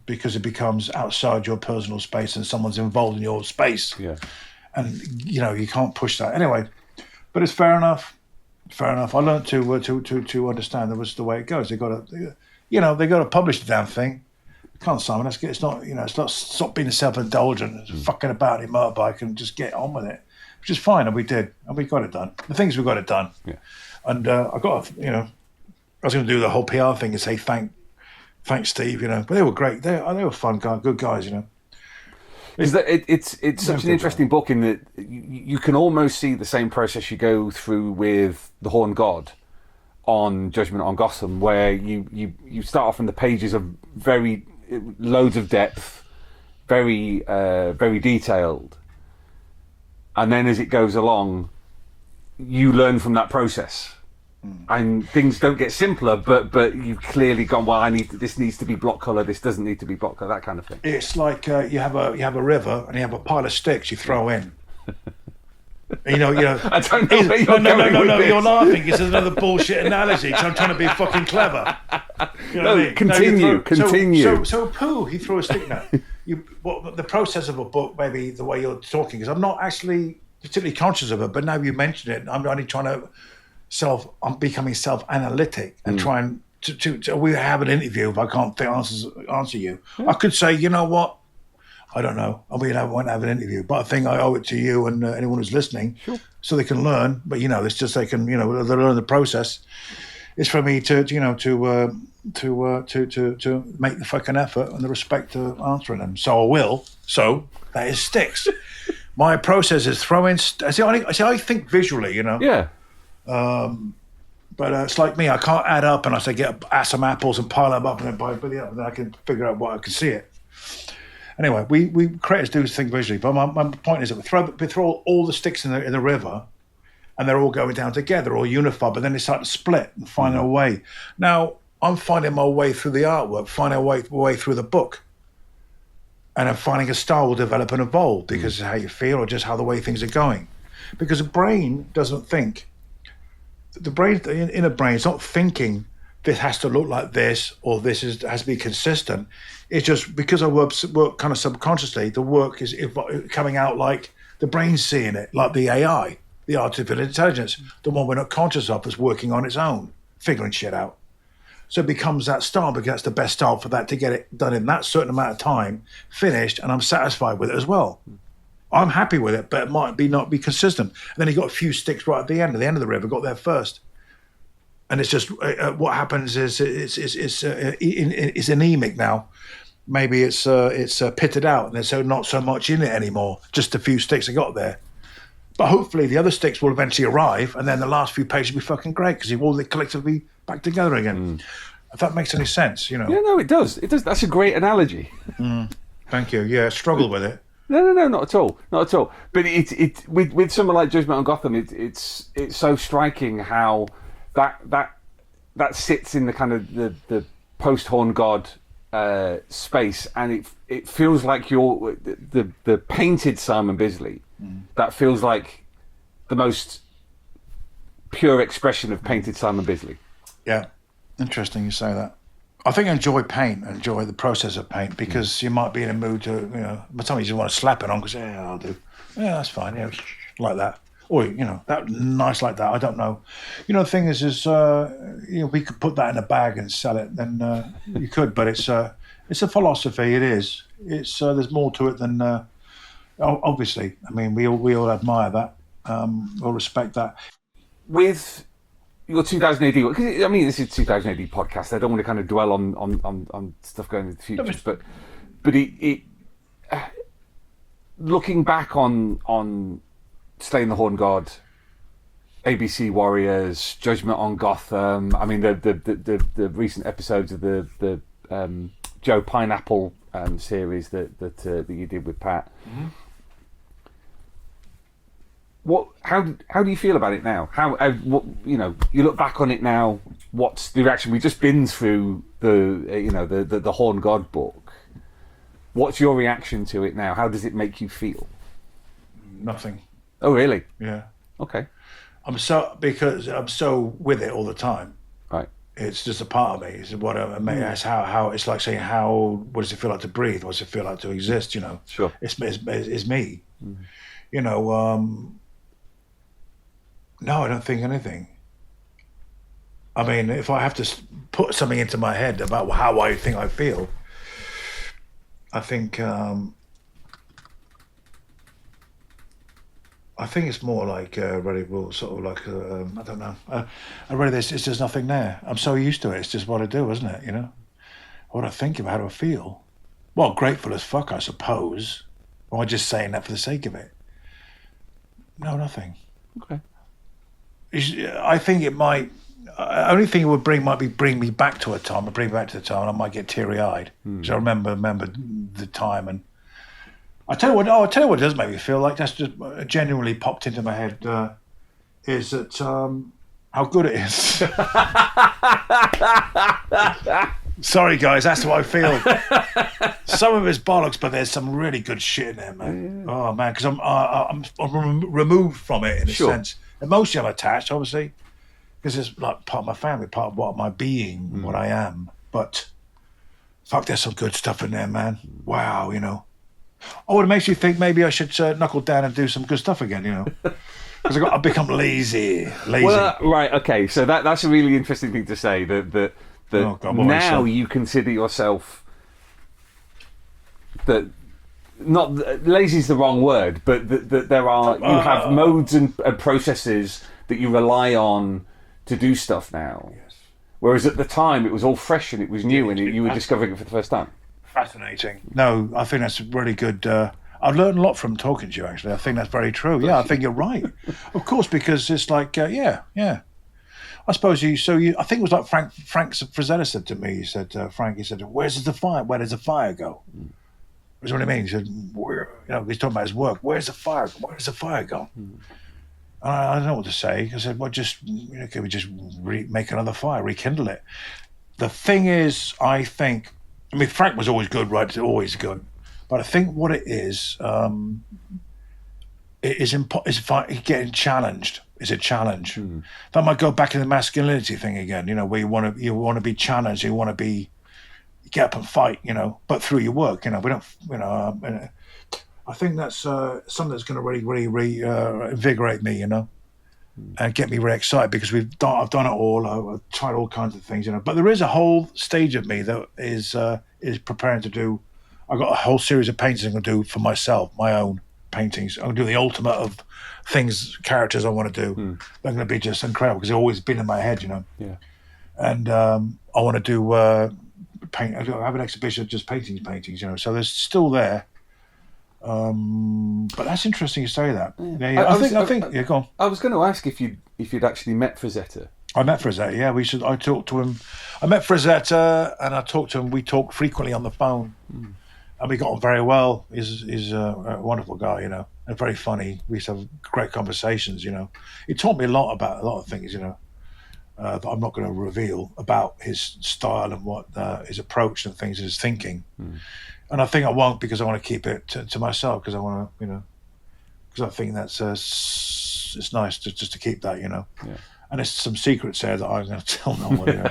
because it becomes outside your personal space and someone's involved in your space. Yeah. And, you can't push that. Anyway, but it's fair enough. Fair enough. I learned to understand that was the way it goes. They got to publish the damn thing. Can't, Simon. It's not, stop being self-indulgent, fucking about in motorbike and just get on with it. Which is fine, and we did, and we got it done. The things we got it done, and I got, I was going to do the whole PR thing and say thanks, Steve, but they were great. They were fun guys, good guys, It's such an interesting book in that you can almost see the same process you go through with The Horn God on Judgement on Gotham, where you start off in the pages of loads of depth, very very detailed. And then as it goes along, you learn from that process. And things don't get simpler, but you've clearly gone, well, this needs to be block colour, this doesn't need to be block colour, that kind of thing. It's like you have a river and you have a pile of sticks you throw in. I don't know where you're going with this. You're laughing. It's another bullshit analogy. So I'm trying to be fucking clever. Continue. So poo, he threw a stick now. The process of a book, maybe the way you're talking, because I'm not actually particularly conscious of it, but now you mention it, I'm only trying to I'm becoming self-analytic and trying to we have an interview. If I can't answer you, I could say, you know what? I don't know. I mean, I won't have an interview, but I think I owe it to you and anyone who's listening, so they can learn. But it's just they can, they learn the process. It's for me to make the fucking effort and the respect to answering them. So I will. So that is sticks. My process is throwing. I think visually, Yeah. But it's like me. I can't add up, and I say add some apples and pile them up, and then and then I can figure out what I can see it. Anyway, we creators do things visually, but my point is that we throw all the sticks in the river, and they're all going down together, all unified, but then they start to split and find their way. Now, I'm finding my way through the artwork, finding my way through the book, and I'm finding a style will develop and evolve because of how you feel or just how the way things are going. Because the brain doesn't think. The brain, the inner brain, is not thinking this has to look like this or this has to be consistent. It's just because I work kind of subconsciously, the work is coming out like the brain's seeing it, like the AI, the artificial intelligence, the one we're not conscious of is working on its own, figuring shit out. So it becomes that style because that's the best style for that to get it done in that certain amount of time, finished, and I'm satisfied with it as well. I'm happy with it, but it might not be consistent. And then he got a few sticks right at the end of the river, got there first. and it's just what happens is it's anemic now. Maybe it's pitted out, and there's not so much in it anymore. Just a few sticks I got there. But hopefully the other sticks will eventually arrive, and then the last few pages will be fucking great because you've all collectively back together again. If that makes any sense, you know. Yeah, no, it does. It does. That's a great analogy. Thank you. Yeah, struggle with it. No, not at all. Not at all. But it with someone like Judgement on Gotham, it's so striking how that sits in the kind of the post Horn God space, and it feels like you're the painted Simon Bisley. That feels like the most pure expression of painted Simon Bisley. Yeah, interesting you say that. I think I enjoy paint, enjoy the process of paint, because you might be in a mood to, you know, by the time you just want to slap it on, because, yeah, I'll do. Yeah, that's fine, yeah, like that. Or, you know, that nice like that, I don't know. You know, the thing is you know, we could put that in a bag and sell it, then you could, but it's a philosophy, it is. It's there's more to it than, obviously, I mean, we all admire that, we'll respect that. With your 2000 AD, because I mean, this is 2000 AD podcast. I don't want to kind of dwell on stuff going into the future, but it looking back on Slaying the Horn God, ABC Warriors, Judgement on Gotham. I mean, the recent episodes of the Joe Pineapple series that you did with Pat. Mm-hmm. How do you feel about it now? What, you know, you look back on it now. What's the reaction? We've just been through the Horn God book. What's your reaction to it now? How does it make you feel? Nothing. Oh, really? Yeah. Okay. Because I'm so with it all the time. Right. It's just a part of me. It's what I mean. It's how it's like saying what does it feel like to breathe? What does it feel like to exist? You know. Sure. It's me. Mm-hmm. You know. No, I don't think anything. I mean, if I have to put something into my head about how I think I feel, I think it's more like really, well, sort of like I don't know. I really, it's just nothing there. I'm so used to it. It's just what I do, isn't it? You know, what I think of, how do I feel? Well, grateful as fuck, I suppose. Or am I just saying that for the sake of it? No, nothing. Okay. I think it might. Only thing it would bring me back to a time. Bring me back to the time, and I might get teary-eyed because I remember the time. And I tell you what does make me feel like that's just genuinely popped into my head is that how good it is. Sorry, guys, that's how I feel. Some of it's bollocks, but there's some really good shit in there, man. Yeah. Oh man, because I'm removed from it in a sense. Emotionally, I'm attached, obviously, because it's like part of my family, part of what my being, what I am. But fuck, there's some good stuff in there, man. Wow, you know. Oh, it makes you think maybe I should knuckle down and do some good stuff again, you know. Because I've become lazy. Well, right, okay. So that's a really interesting thing to say. That oh, God, now you consider yourself that. Not lazy is the wrong word, but that there are you have modes and processes that you rely on to do stuff now. Yes. Whereas at the time it was all fresh and it was new and you were discovering it for the first time. Fascinating. No, I think that's really good. I've learned a lot from talking to you. Actually, I think that's very true. Yeah, I think you're right. Of course, because it's like yeah. I suppose I think it was like Frank Frazetta said to me. He said, Frank, he said, where does the fire go? That's what I mean. He said, he's talking about his work. Where's the fire? Where does the fire go? I don't know what to say. I said, well, can we just make another fire, rekindle it? The thing is, Frank was always good, right? Always good. But I think what it is getting challenged. Is a challenge. That might go back in the masculinity thing again, you know, where you want to be challenged, you want to be, get up and fight, you know, but through your work, you know, we don't, you know, I think that's something that's going to really invigorate me, you know, and get me really excited because I've done it all. I've tried all kinds of things, you know, but there is a whole stage of me that is preparing to do. I've got a whole series of paintings I'm going to do for myself, my own paintings. I'm going to do the ultimate of characters I want to do. They're going to be just incredible because they've always been in my head, you know. Yeah. And I want to do paint. I have an exhibition of just paintings, you know. So there's still there. But that's interesting you say that. Yeah. I think. Yeah, go on. I was going to ask if you'd actually met Frazetta. I met Frazetta. Yeah, I talked to him. I met Frazetta, and I talked to him. We talked frequently on the phone, and we got on very well. He's a wonderful guy, you know, and very funny. We used to have great conversations, you know. He taught me a lot about a lot of things, you know, that I'm not going to reveal about his style and what his approach and things, his thinking. And I think I won't because I want to keep it to myself because I want to, you know, because I think that's it's nice just to keep that, you know. Yeah. And there's some secrets there that I'm going to tell no one, you know,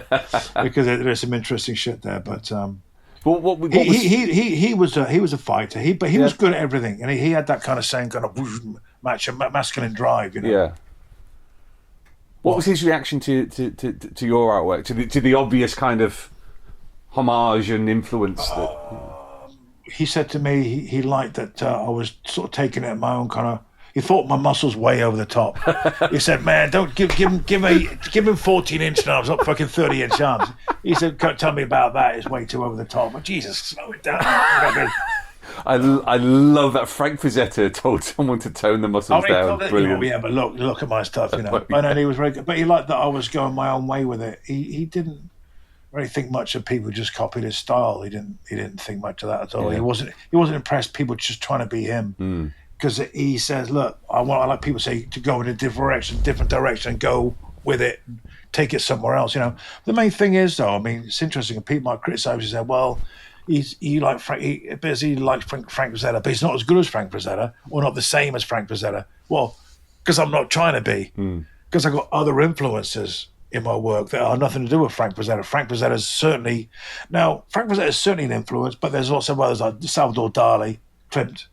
because there's some interesting shit there. But he was a fighter. But he was good at everything, and he had that kind of same kind of macho masculine drive, you know. Yeah. What was his reaction to your artwork, to the obvious kind of homage and influence? He said to me he liked that I was sort of taking it at my own kind of. He thought my muscles way over the top. He said, "Man, don't give him 14-inch arms, not fucking 30-inch arms." He said, "Tell me about that. It's way too over the top." But Jesus, slow it down. I love that Frank Frazetta told someone to tone the muscles down. Brilliant. Yeah, but look at my stuff, you know. And he was very good, but he liked that I was going my own way with it. He didn't really think much of people just copied his style. He didn't think much of that at all. Yeah. He wasn't impressed people just trying to be him. Because he says, look, I like people say to go in a different direction, and go with it, and take it somewhere else. You know, the main thing is though, I mean, it's interesting. And people might criticize and say, well, he likes Frank Frazetta, but he's not as good as Frank Frazetta, or not the same as Frank Frazetta. Well, because I'm not trying to be, because I've got other influences in my work that are nothing to do with Frank Frazetta. Frank Frazetta is certainly an influence, but there's also others like Salvador Dali, Klimt,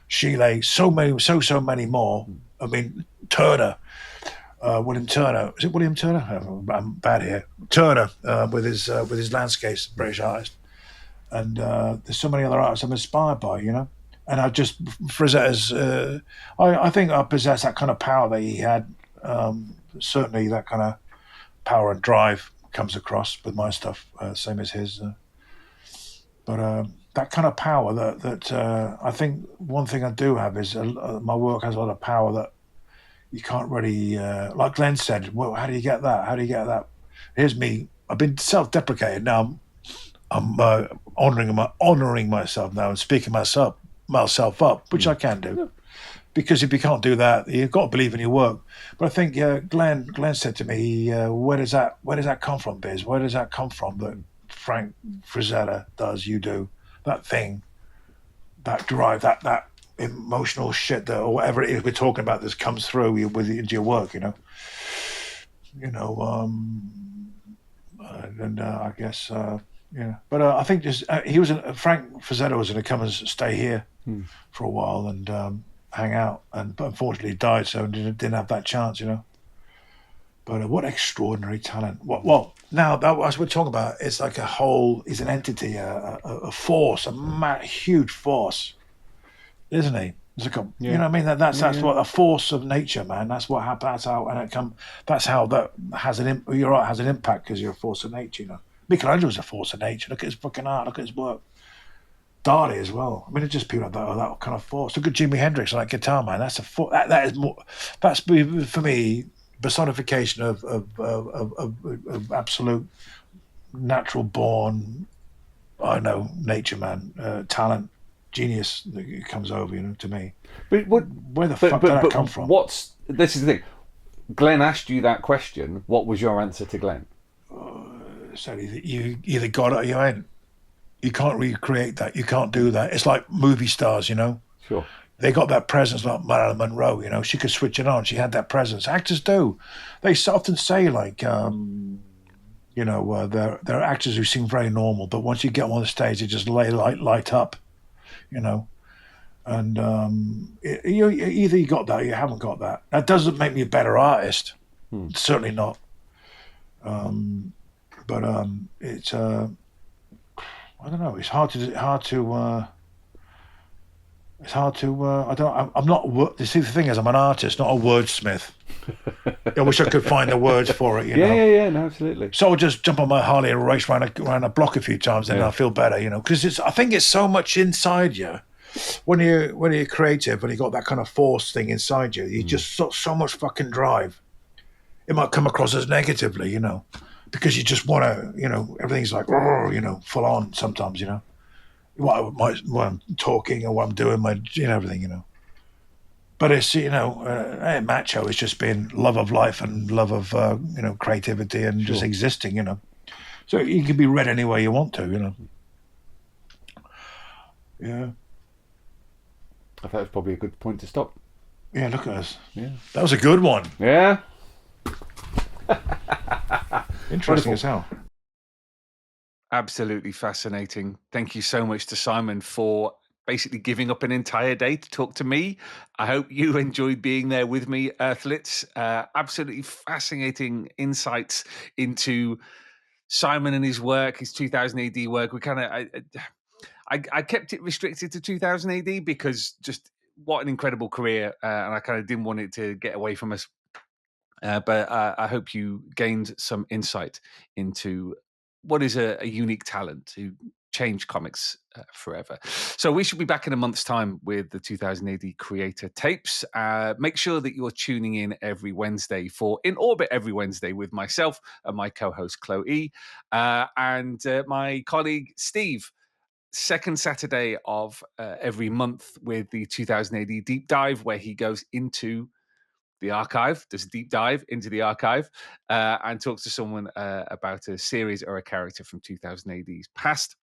Sláine, so many more. I mean, Turner, William Turner. Is it William Turner? I'm bad here. Turner with his landscapes, British artist, and there's so many other artists I'm inspired by, you know. And Frazetta's. I think I possess that kind of power that he had. Certainly, that kind of power and drive comes across with my stuff, same as his. But that kind of power that I think one thing I do have is my work has a lot of power that you can't really, like Glenn said, well, how do you get that? Here's me. I've been self-deprecated. Now I'm honoring myself now and speaking myself up, which I can do. Yeah. Because if you can't do that, you've got to believe in your work. But I think Glenn said to me, where does that come from, Biz? Where does that come from that Frank Frazetta does, you do? That thing, that drive, that emotional shit, or whatever it is we're talking about, this comes through into your work, you know. And I guess, yeah. But I think Frank Frazetta was going to come and stay here for a while and hang out, but unfortunately he died, so didn't have that chance, you know. But what extraordinary talent! Well, now that as we're talking about, it's like he's an entity, a force, huge force, isn't he? It's like you know what I mean? That's what a force of nature, man. That's what happens. That's how that has you're right, has an impact because you're a force of nature. You know, Michelangelo's a force of nature. Look at his fucking art. Look at his work. Dali as well. I mean, it's just people like that kind of force. Look at Jimi Hendrix on that guitar, man. That's a force. That is more. That's for me. Personification of absolute natural born, I know, nature, man, talent, genius that comes over, you know, to me. But where the fuck did that come from? This is the thing. Glenn asked you that question. What was your answer to Glenn? So you either got it or you ain't. You can't recreate that. You can't do that. It's like movie stars, you know. Sure. They got that presence like Marilyn Monroe, you know. She could switch it on. She had that presence. Actors do. They often say, like, you know, there are actors who seem very normal, but once you get them on the stage, they just light up, you know. And either you got that or you haven't got that. That doesn't make me a better artist. Certainly not. But it's, I don't know. It's hard to It's hard to. I'm not. You see, the thing is, I'm an artist, not a wordsmith. I wish I could find the words for it. You know. Yeah. No, absolutely. So I'll just jump on my Harley and race around a block a few times, and I'll feel better. You know, because I think it's so much inside you. When you're creative and you got that kind of force thing inside you, you just got so much fucking drive. It might come across as negatively, you know, because you just want to, you know, everything's like, you know, full on sometimes, you know. What I'm talking or what I'm doing, everything, you know. But it's, you know, macho is just being love of life and love of, you know, creativity and just existing, you know. So you can be read any way you want to, you know. Yeah. I thought it was probably a good point to stop. Yeah, look at us. Yeah. That was a good one. Yeah. Interesting as hell. Absolutely fascinating. Thank you so much to Simon for basically giving up an entire day to talk to me. I hope you enjoyed being there with me, Earthlets. Absolutely fascinating insights into Simon and his work, his 2000 AD work. We kind of, I kept it restricted to 2000 AD because just what an incredible career, and I kind of didn't want it to get away from us. But I hope you gained some insight into what is a unique talent who changed comics forever. So we should be back in a month's time with the 2000 AD Creator Tapes. Make sure that you're tuning in every Wednesday for In Orbit every Wednesday with myself and my co-host Chloe and my colleague Steve. Second Saturday of every month with the 2000 AD Deep Dive, where he goes into the archive, does a deep dive into the archive, and talks to someone about a series or a character from 2000 AD's past.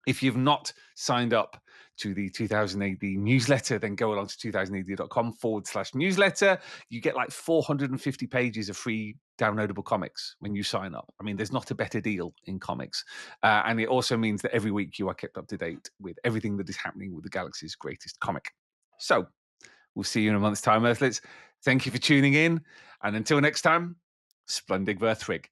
If you've not signed up to the 2000 AD newsletter, then go along to 2000ad.com/newsletter. You get like 450 pages of free downloadable comics when you sign up. I mean, there's not a better deal in comics. And it also means that every week you are kept up to date with everything that is happening with the galaxy's greatest comic. So we'll see you in a month's time, Earthlets. Thank you for tuning in. And until next time, Splundig Verthrig.